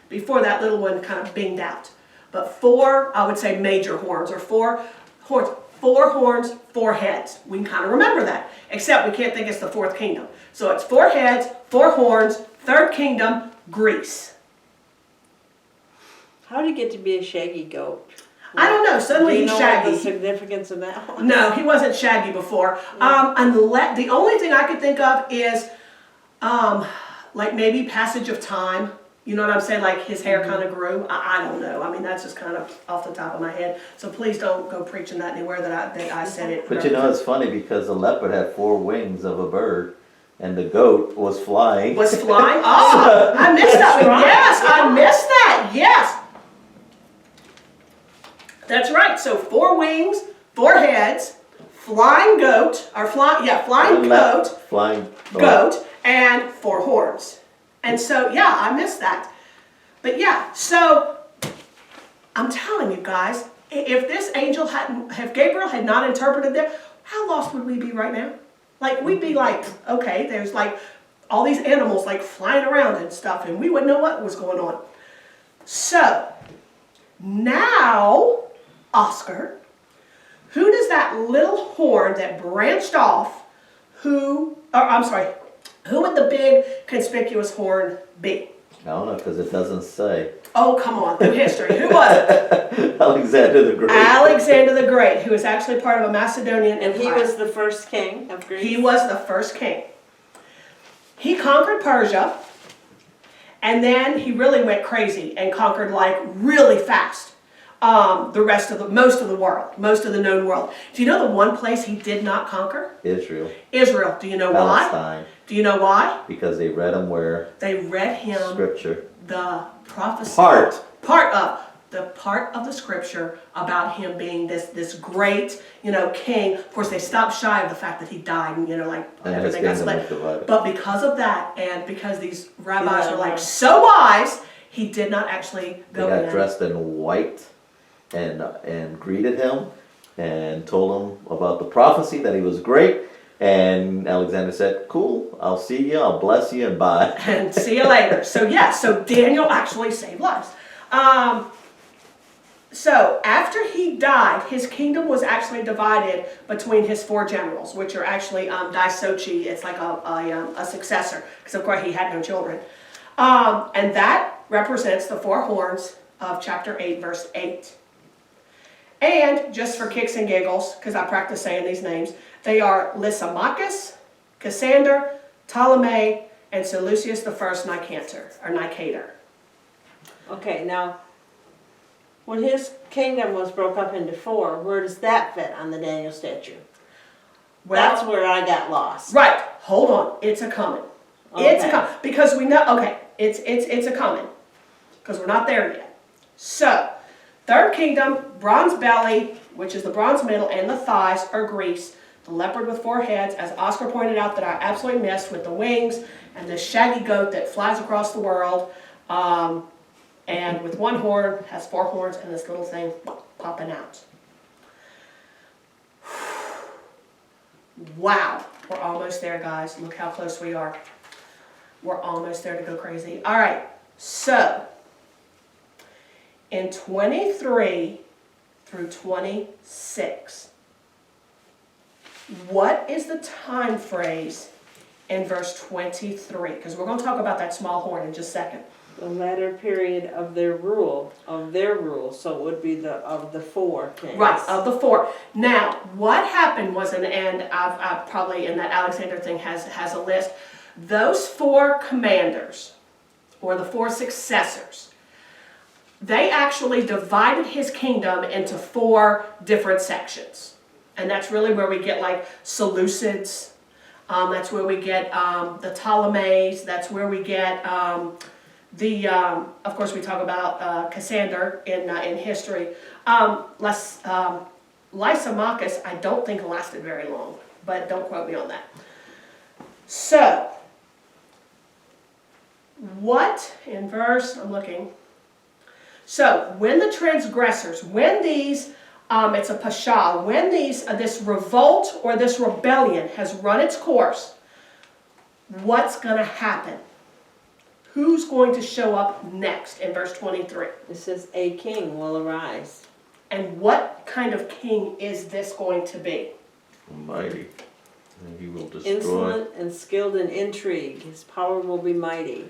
Before that little one kind of binged out. But 4, I would say major horns, or 4 horns. 4 horns, 4 heads. We can kind of remember that. Except we can't think it's the 4th kingdom. So it's 4 heads, 4 horns, 3rd kingdom, Greece. How did he get to be a shaggy goat? I don't know. Suddenly Do you he's know shaggy. what the significance of that was? No, he wasn't shaggy before. Unless the only thing I could think of is, like maybe passage of time. You know what I'm saying? Like his hair kind of grew. I don't know. I mean, that's just kind of off the top of my head. So please don't go preaching that anywhere that I said it. But you know, it's funny because the leopard had 4 wings of a bird, and the goat was flying. Was flying? Oh, I missed that one. right. Yes, I missed that. Yes. That's right. So 4 wings, 4 heads, flying goat, or flying goat, Flying goat, and 4 horns. And so, yeah, I missed that. But yeah, so I'm telling you guys, if this angel if Gabriel had not interpreted that, how lost would we be right now? Like, we'd be like, okay, there's like all these animals like flying around and stuff, and we wouldn't know what was going on. So, now, Oscar, who does that little horn that branched off, who would the big conspicuous horn be? I don't know because it doesn't say. Oh, come on, through history. Who was it? Alexander the Great. Alexander the Great, who was actually part of a Macedonian And empire. he was the first king of Greece. He was the first king. He conquered Persia, and then he really went crazy and conquered like really fast most of the world, most of the known world. Do you know the one place he did not conquer? Israel. Israel. Do you know why? Palestine. Do you know why? Because they read him where? They read him Scripture. the prophecy. Part of the part of the scripture about him being this great, king. Of course, they stopped shy of the fact that he died, and like And his everything got kingdom split. was divided. But because of that, and because these rabbis Yeah, were like right. so wise, he did not actually They go got in. dressed in white and greeted him and told him about the prophecy that he was great. And Alexander said, "Cool, I'll see you, I'll bless you, and bye." And see you later. So so Daniel actually saved lives. So after he died, his kingdom was actually divided between his 4 generals, which are actually Daisochi. It's like a successor, because of course he had no children. And that represents the 4 horns of chapter 8, verse 8. And just for kicks and giggles, because I practice saying these names, they are Lysimachus, Cassander, Ptolemy, and Seleucus the First Nicator. Okay, now, when his kingdom was broke up into 4, where does that fit on the Daniel statue? That's where I got lost. Right. Hold on. It's a coming. It's a Okay. coming. Because we know, okay, it's a coming. Because we're not there yet. So, 3rd kingdom, bronze belly, which is the bronze middle, and the thighs are Greece. The leopard with 4 heads, as Oscar pointed out that I absolutely missed, with the wings, and the shaggy goat that flies across the world. And with 1 horn, has 4 horns, and this little thing popping out. Wow, we're almost there, guys. Look how close we are. We're almost there to go crazy. All right, so in 23 through 26, what is the time phrase in verse 23? Because we're going to talk about that small horn in just a second. The latter period of their rule, so it would be of the 4 kings. Right, of the 4. Now, what happened was, and I've probably in that Alexander thing has a list, those 4 commanders, or the 4 successors, they actually divided his kingdom into 4 different sections. And that's really where we get like Seleucids, that's where we get the Ptolemies, that's where we get of course we talk about Cassander in history. Lysimachus I don't think lasted very long, but don't quote me on that. So, what in verse, I'm looking. So, when the transgressors, when these, it's a pasha, when this revolt or this rebellion has run its course, what's going to happen? Who's going to show up next in verse 23? It says, a king will arise. And what kind of king is this going to be? Mighty. And he will destroy. Insolent and skilled in intrigue. His power will be mighty.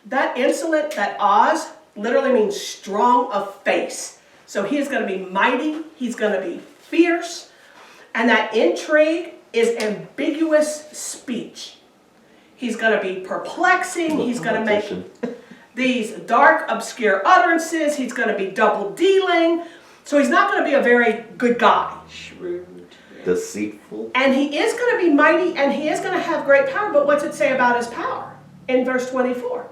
That insolent, that Oz, literally means strong of face. So he is going to be mighty, he's going to be fierce, and that intrigue is ambiguous speech. He's going to be perplexing, he's going to make these dark, obscure utterances, he's going to be double-dealing, so he's not going to be a very good guy. Shrewd. Deceitful. And he is going to be mighty, and he is going to have great power, but what's it say about his power in verse 24?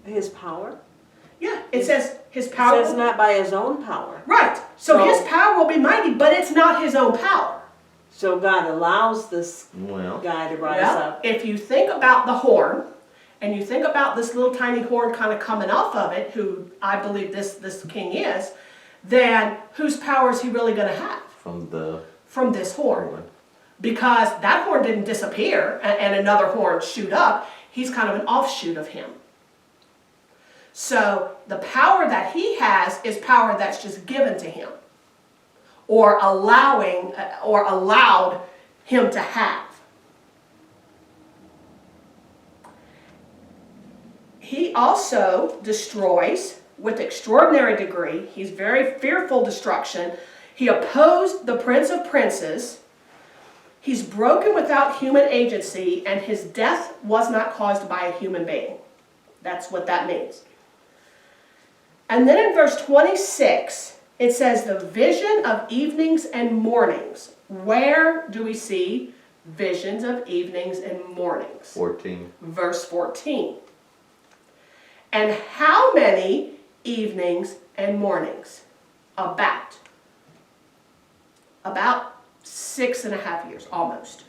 His power? Yeah, it says his power. It says not by his own power. Right. So So- his power will be mighty, but it's not his own power. So God allows this Well, guy to rise Well, up. if you think about the horn, and you think about this little tiny horn kind of coming off of it, who I believe this king is, then whose power is he really going to have? From this horn. Because that horn didn't disappear and another horn shoot up. He's kind of an offshoot of him. So the power that he has is power that's just given to him, or allowed him to have. He also destroys with extraordinary degree. He's very fearful destruction. He opposed the Prince of Princes. He's broken without human agency, and his death was not caused by a human being. That's what that means. And then in verse 26, it says the vision of evenings and mornings. Where do we see visions of evenings and mornings? 14. Verse 14. And how many evenings and mornings? About 6.5 years, almost.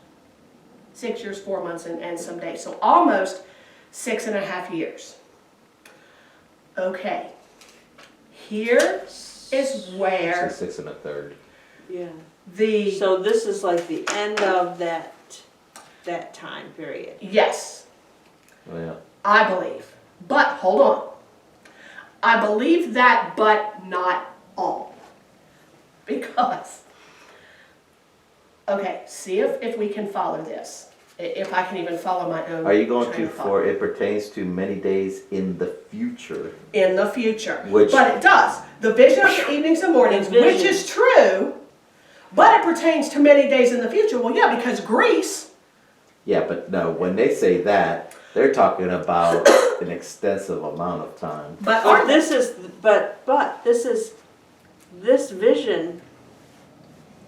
6 years, 4 months, and some days. So almost 6.5 years. Okay. Here is where So 6 1/3. Yeah. the, So this is like the end of that time period. yes, Oh, yeah. I believe. But hold on. I believe that, but not all. Because, okay, see if we can follow this. If I can even follow my own. Are you going train to, of thought. for it pertains to many days in the future? In the future. Which- But it does. The vision of the evenings and mornings, The vision. which is true, but it pertains to many days in the future. Well, yeah, because Greece, Yeah, but no, when they say that, they're talking about an extensive amount of time. but But aren't this is, this vision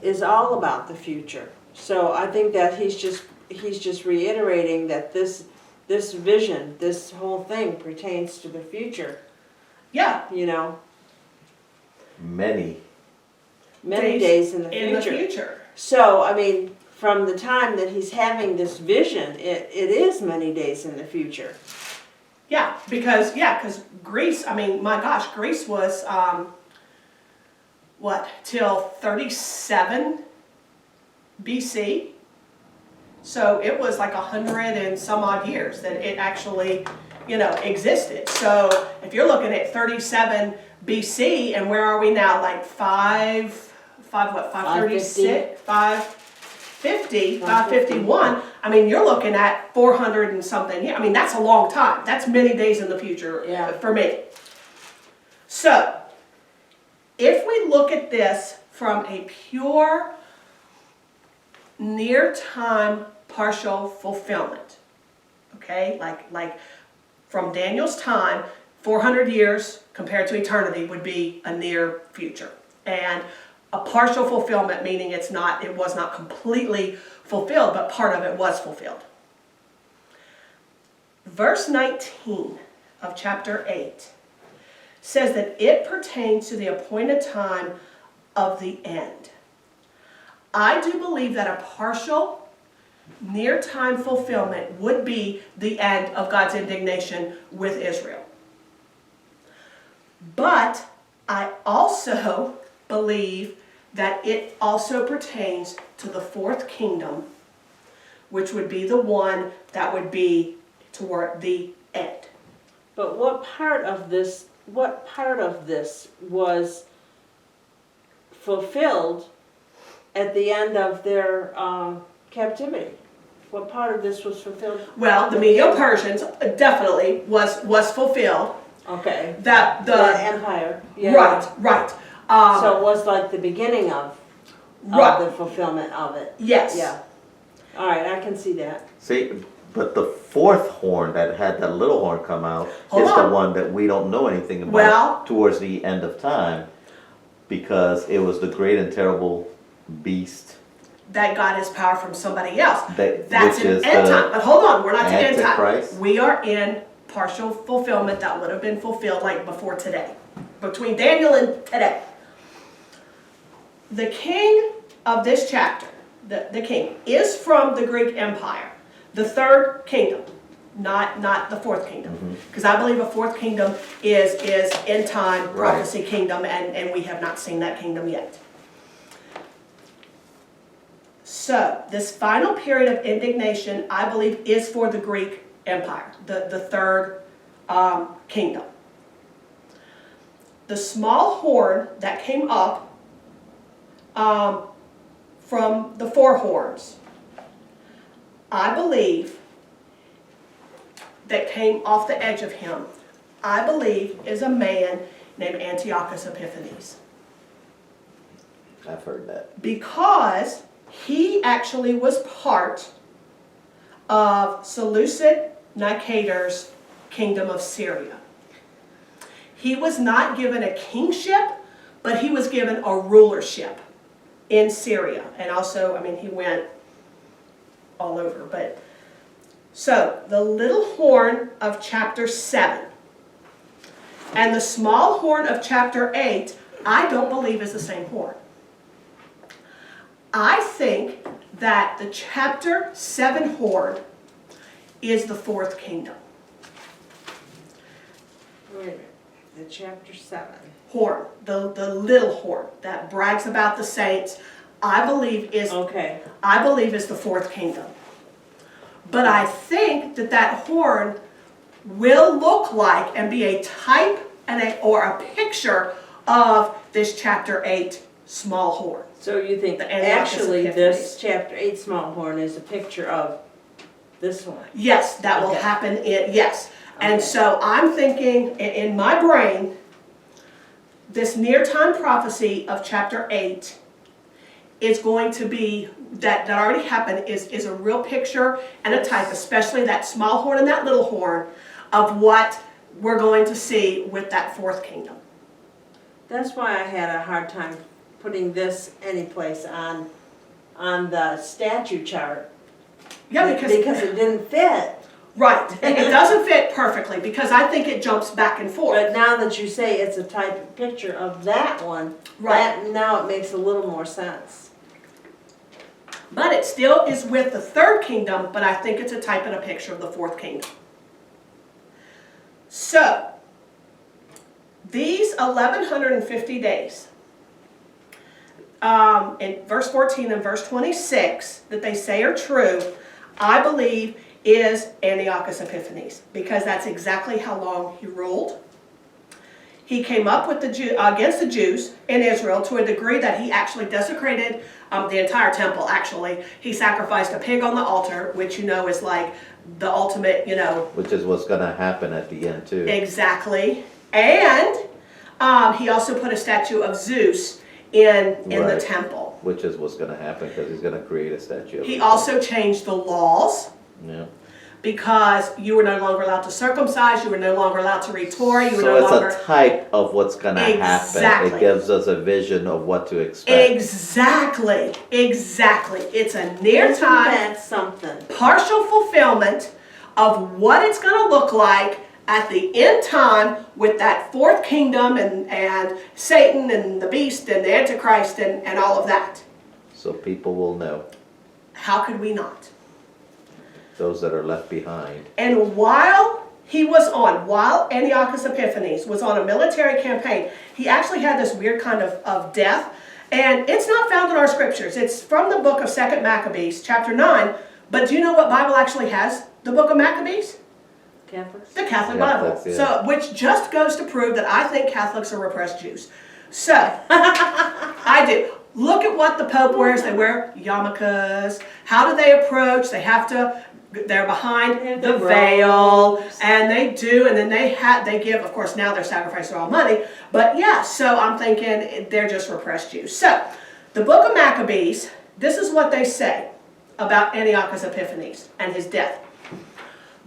is all about the future. So I think that he's just reiterating that this vision, this whole thing pertains to the future, yeah, you know, Many. many days in the in the future. future. So, I mean, from the time that he's having this vision, it is many days in the future. Yeah, because Greece, I mean, my gosh, Greece was, till 37 BC? So it was like 100 and some odd years that it actually, existed. So if you're looking at 37 BC, and where are we now? Like 536? 550, 551. I mean, you're looking at 400 and something. Yeah, I mean, that's a long time. That's many days in the future for me. So, if we look at this from a pure near time partial fulfillment, okay, like from Daniel's time, 400 years compared to eternity would be a near future, and a partial fulfillment meaning it was not completely fulfilled, but part of it was fulfilled. Verse 19 of chapter 8 says that it pertains to the appointed time of the end. I do believe that a partial, near time fulfillment would be the end of God's indignation with Israel. But I also believe that it also pertains to the fourth kingdom, which would be the one that would be toward the end. But what part of this was fulfilled at the end of their captivity? What part of this was fulfilled? Well, the Medo-Persians definitely was fulfilled. Okay. That The empire. Yeah. Right. So it was like the beginning of the fulfillment of it. Yes. Yeah. All right, I can see that. See, but the fourth horn that had that little horn come out Hold is on. the one that we don't know anything about Well- towards the end of time, because it was the great and terrible beast. That got his power from somebody else. That- That's which in is end the time. But hold on, we're not to end time. Antichrist? We are in partial fulfillment that would have been fulfilled like before today. Between Daniel and today. The king of this chapter, the king, is from the Greek Empire. The third kingdom, not the fourth kingdom. Because I believe a fourth kingdom is end time prophecy kingdom, and we have not seen that kingdom yet. So, this final period of indignation, I believe, is for the Greek Empire, the third kingdom. The small horn that came up from the four horns, I believe, that came off the edge of him, I believe is a man named Antiochus Epiphanes. I've heard that. Because he actually was part of Seleucid Nicator's kingdom of Syria. He was not given a kingship, but he was given a rulership in Syria. And also, I mean, he went all over. But so, the little horn of chapter 7 And the small horn of chapter 8, I don't believe is the same horn. I think that the chapter 7 horn is the fourth kingdom. Wait a minute, the chapter 7. Horn, the little horn that brags about the saints, I believe is Okay. the fourth kingdom. But I think that horn will look like and be a type or a picture of this chapter 8 small horn. So you think The Antiochus actually Epiphanes. this chapter 8 small horn is a picture of this one? Yes, that will Okay. happen yes. And Okay. so I'm thinking in my brain, this near time prophecy of chapter 8 is going to be, that already happened, is a real picture and a type, especially that small horn and that little horn, of what we're going to see with that fourth kingdom. That's why I had a hard time putting this anyplace on the statue chart. Yeah, Because it didn't fit. right, it doesn't fit perfectly because I think it jumps back and forth. But now that you say it's a type of picture of that one, Right. now it makes a little more sense. But it still is with the third kingdom, but I think it's a type and a picture of the fourth kingdom. So, these 1150 days, in verse 14 and verse 26, that they say are true, I believe is Antiochus Epiphanes, because that's exactly how long he ruled. He came up with against the Jews in Israel to a degree that he actually desecrated the entire temple, actually. He sacrificed a pig on the altar, which is like the ultimate, Which is what's gonna happen at the end too. Exactly. And he also put a statue of Zeus in the Right. temple. Which is what's gonna happen because he's gonna create a statue of He himself. also changed the laws, Yeah. because you were no longer allowed to circumcise, you were no longer allowed to read Torah, you were So no it's longer... a type of what's gonna happen. Exactly. It gives us a vision of what to expect. Exactly. It's a near Isn't time, that something? partial fulfillment of what it's going to look like at the end time with that fourth kingdom and Satan and the beast and the Antichrist and all of that. So people will know, How could we not? those that are left behind. And while Antiochus Epiphanes was on a military campaign, he actually had this weird kind of death. And it's not found in our scriptures. It's from the book of 2 Maccabees, chapter 9. But do you know what Bible actually has the book of Maccabees? Catholics? The Catholic Bible. Catholics, yeah. So, which just goes to prove that I think Catholics are repressed Jews. So, I do. Look at what the Pope wears. They wear yarmulkes. How do they approach? They're behind the veil, and then they give, of course, now their sacrifices are all money, but yeah, so I'm thinking they're just repressed Jews. So, the book of Maccabees, this is what they say about Antiochus Epiphanes and his death.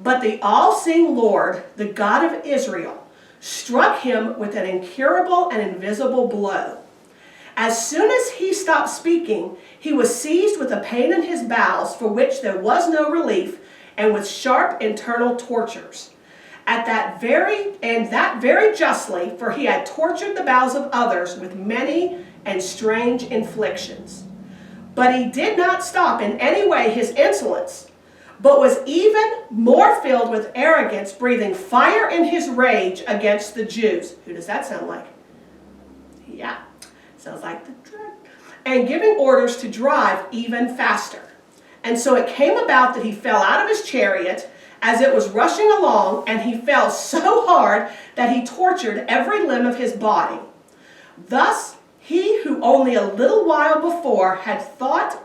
But the all-seeing Lord, the God of Israel, struck him with an incurable and invisible blow. As soon as he stopped speaking, he was seized with a pain in his bowels for which there was no relief, and with sharp internal tortures. That very justly, for he had tortured the bowels of others with many and strange inflictions. But he did not stop in any way his insolence, but was even more filled with arrogance, breathing fire in his rage against the Jews. Who does that sound like? Yeah. Sounds like the drug. And giving orders to drive even faster. And so it came about that he fell out of his chariot as it was rushing along, and he fell so hard that he tortured every limb of his body. Thus, he who only a little while before had thought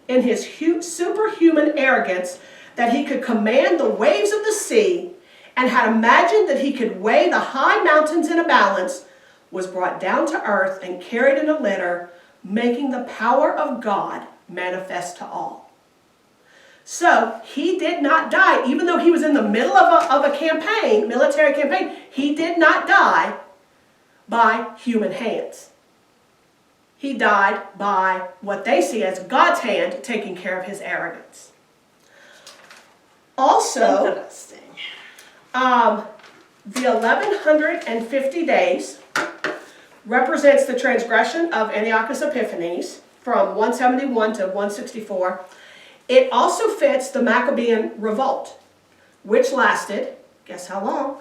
in his superhuman arrogance that he could command the waves of the sea, and had imagined that he could weigh the high mountains in a balance, was brought down to earth and carried in a litter, making the power of God manifest to all. So he did not die, even though he was in the middle of a campaign, military campaign, he did not die by human hands. He died by what they see as God's hand taking care of his arrogance. Also, The 1150 days represents the transgression of Antiochus Epiphanes from 171 to 164. It also fits the Maccabean revolt, which lasted, guess how long?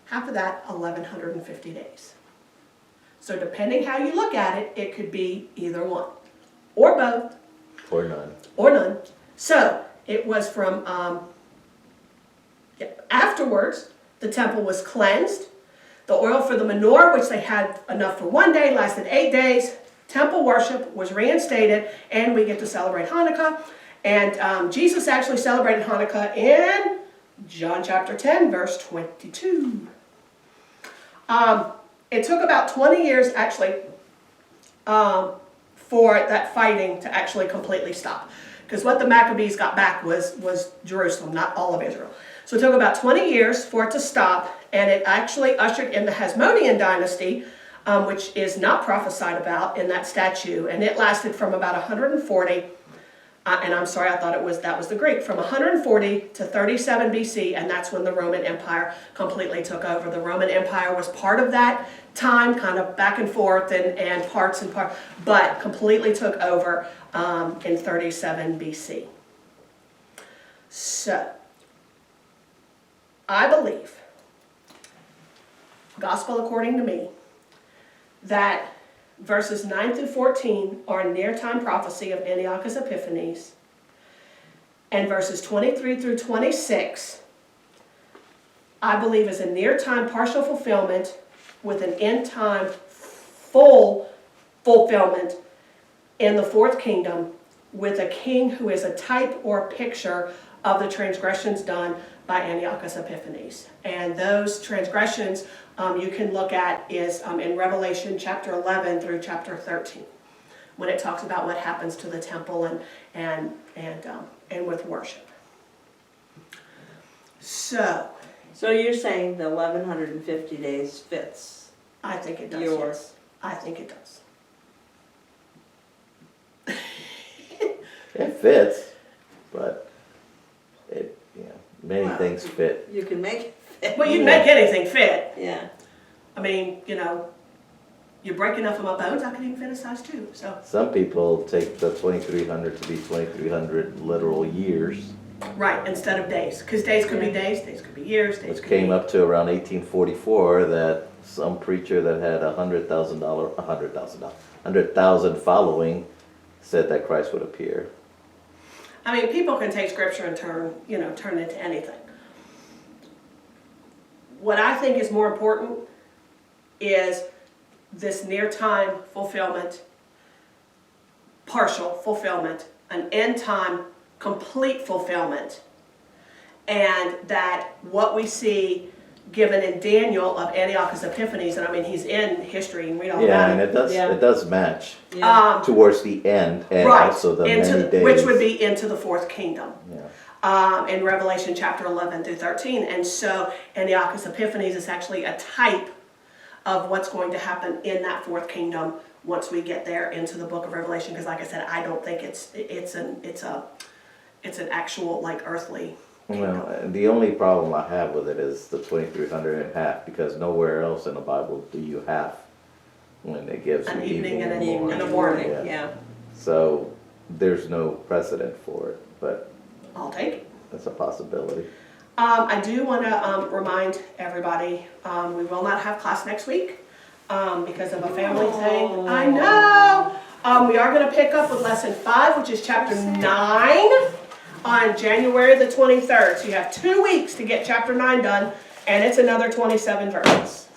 Half of that, 1150 days. So depending how you look at it, it could be either one, or both, Or none. or none. So it was from, afterwards, the temple was cleansed. The oil for the menorah, which they had enough for 1 day, lasted 8 days. Temple worship was reinstated, and we get to celebrate Hanukkah. And Jesus actually celebrated Hanukkah in John chapter 10, verse 22. It took about 20 years, actually, for that fighting to actually completely stop. Because what the Maccabees got back was Jerusalem, not all of Israel. So it took about 20 years for it to stop, and it actually ushered in the Hasmonean dynasty, which is not prophesied about in that statue, and it lasted from about 140, and I'm sorry, I thought that was the Greek, from 140 to 37 BC, and that's when the Roman Empire completely took over. The Roman Empire was part of that time, kind of back and forth and parts, but completely took over in 37 BC. So, I believe, gospel according to me, that verses 9 through 14 are a near-time prophecy of Antiochus Epiphanes, and verses 23 through 26, I believe, is a near-time partial fulfillment with an end-time full fulfillment in the fourth kingdom, with a king who is a type or picture of the transgressions done by Antiochus Epiphanes. And those transgressions you can look at is in Revelation chapter 11 through chapter 13, when it talks about what happens to the temple and with worship. So you're saying the 1150 days fits? I think it does. Yours. Yes. I think it does. It fits, but many Well, things fit. You can make it fit. Well, you'd make anything fit. Yeah. I mean, you break enough of my bones, I could even fit a size 2. So Some people take the 2300 to be 2300 literal years, right, instead of days, because days could be days could be years, days which could came be... up to around 1844 that some preacher that had 100,000 following said that Christ would appear. I mean, people can take scripture and turn it into anything. What I think is more important is this near-time fulfillment, partial fulfillment, an end-time complete fulfillment, and that what we see given in Daniel of Antiochus Epiphanes, and I mean, he's in history and read all Yeah, about and it. it does match Yeah. towards the end, and Right, also the many days. which would be into the fourth kingdom. Yeah. In Revelation chapter 11 through 13. And so Antiochus Epiphanes is actually a type of what's going to happen in that fourth kingdom once we get there into the book of Revelation. Because like I said, I don't think it's an actual like earthly kingdom. Well, the only problem I have with it is the 2300 and half, because nowhere else in the Bible do you half when it gives An you evening and morning. a morning. Yeah. So there's no precedent for it, but I'll take it. that's a possibility. I do want to remind everybody, we will not have class next week because of a family thing. I know. We are going to pick up with lesson 5, which is chapter 9, on January the 23rd. So you have 2 weeks to get chapter 9 done, and it's another 27 verses.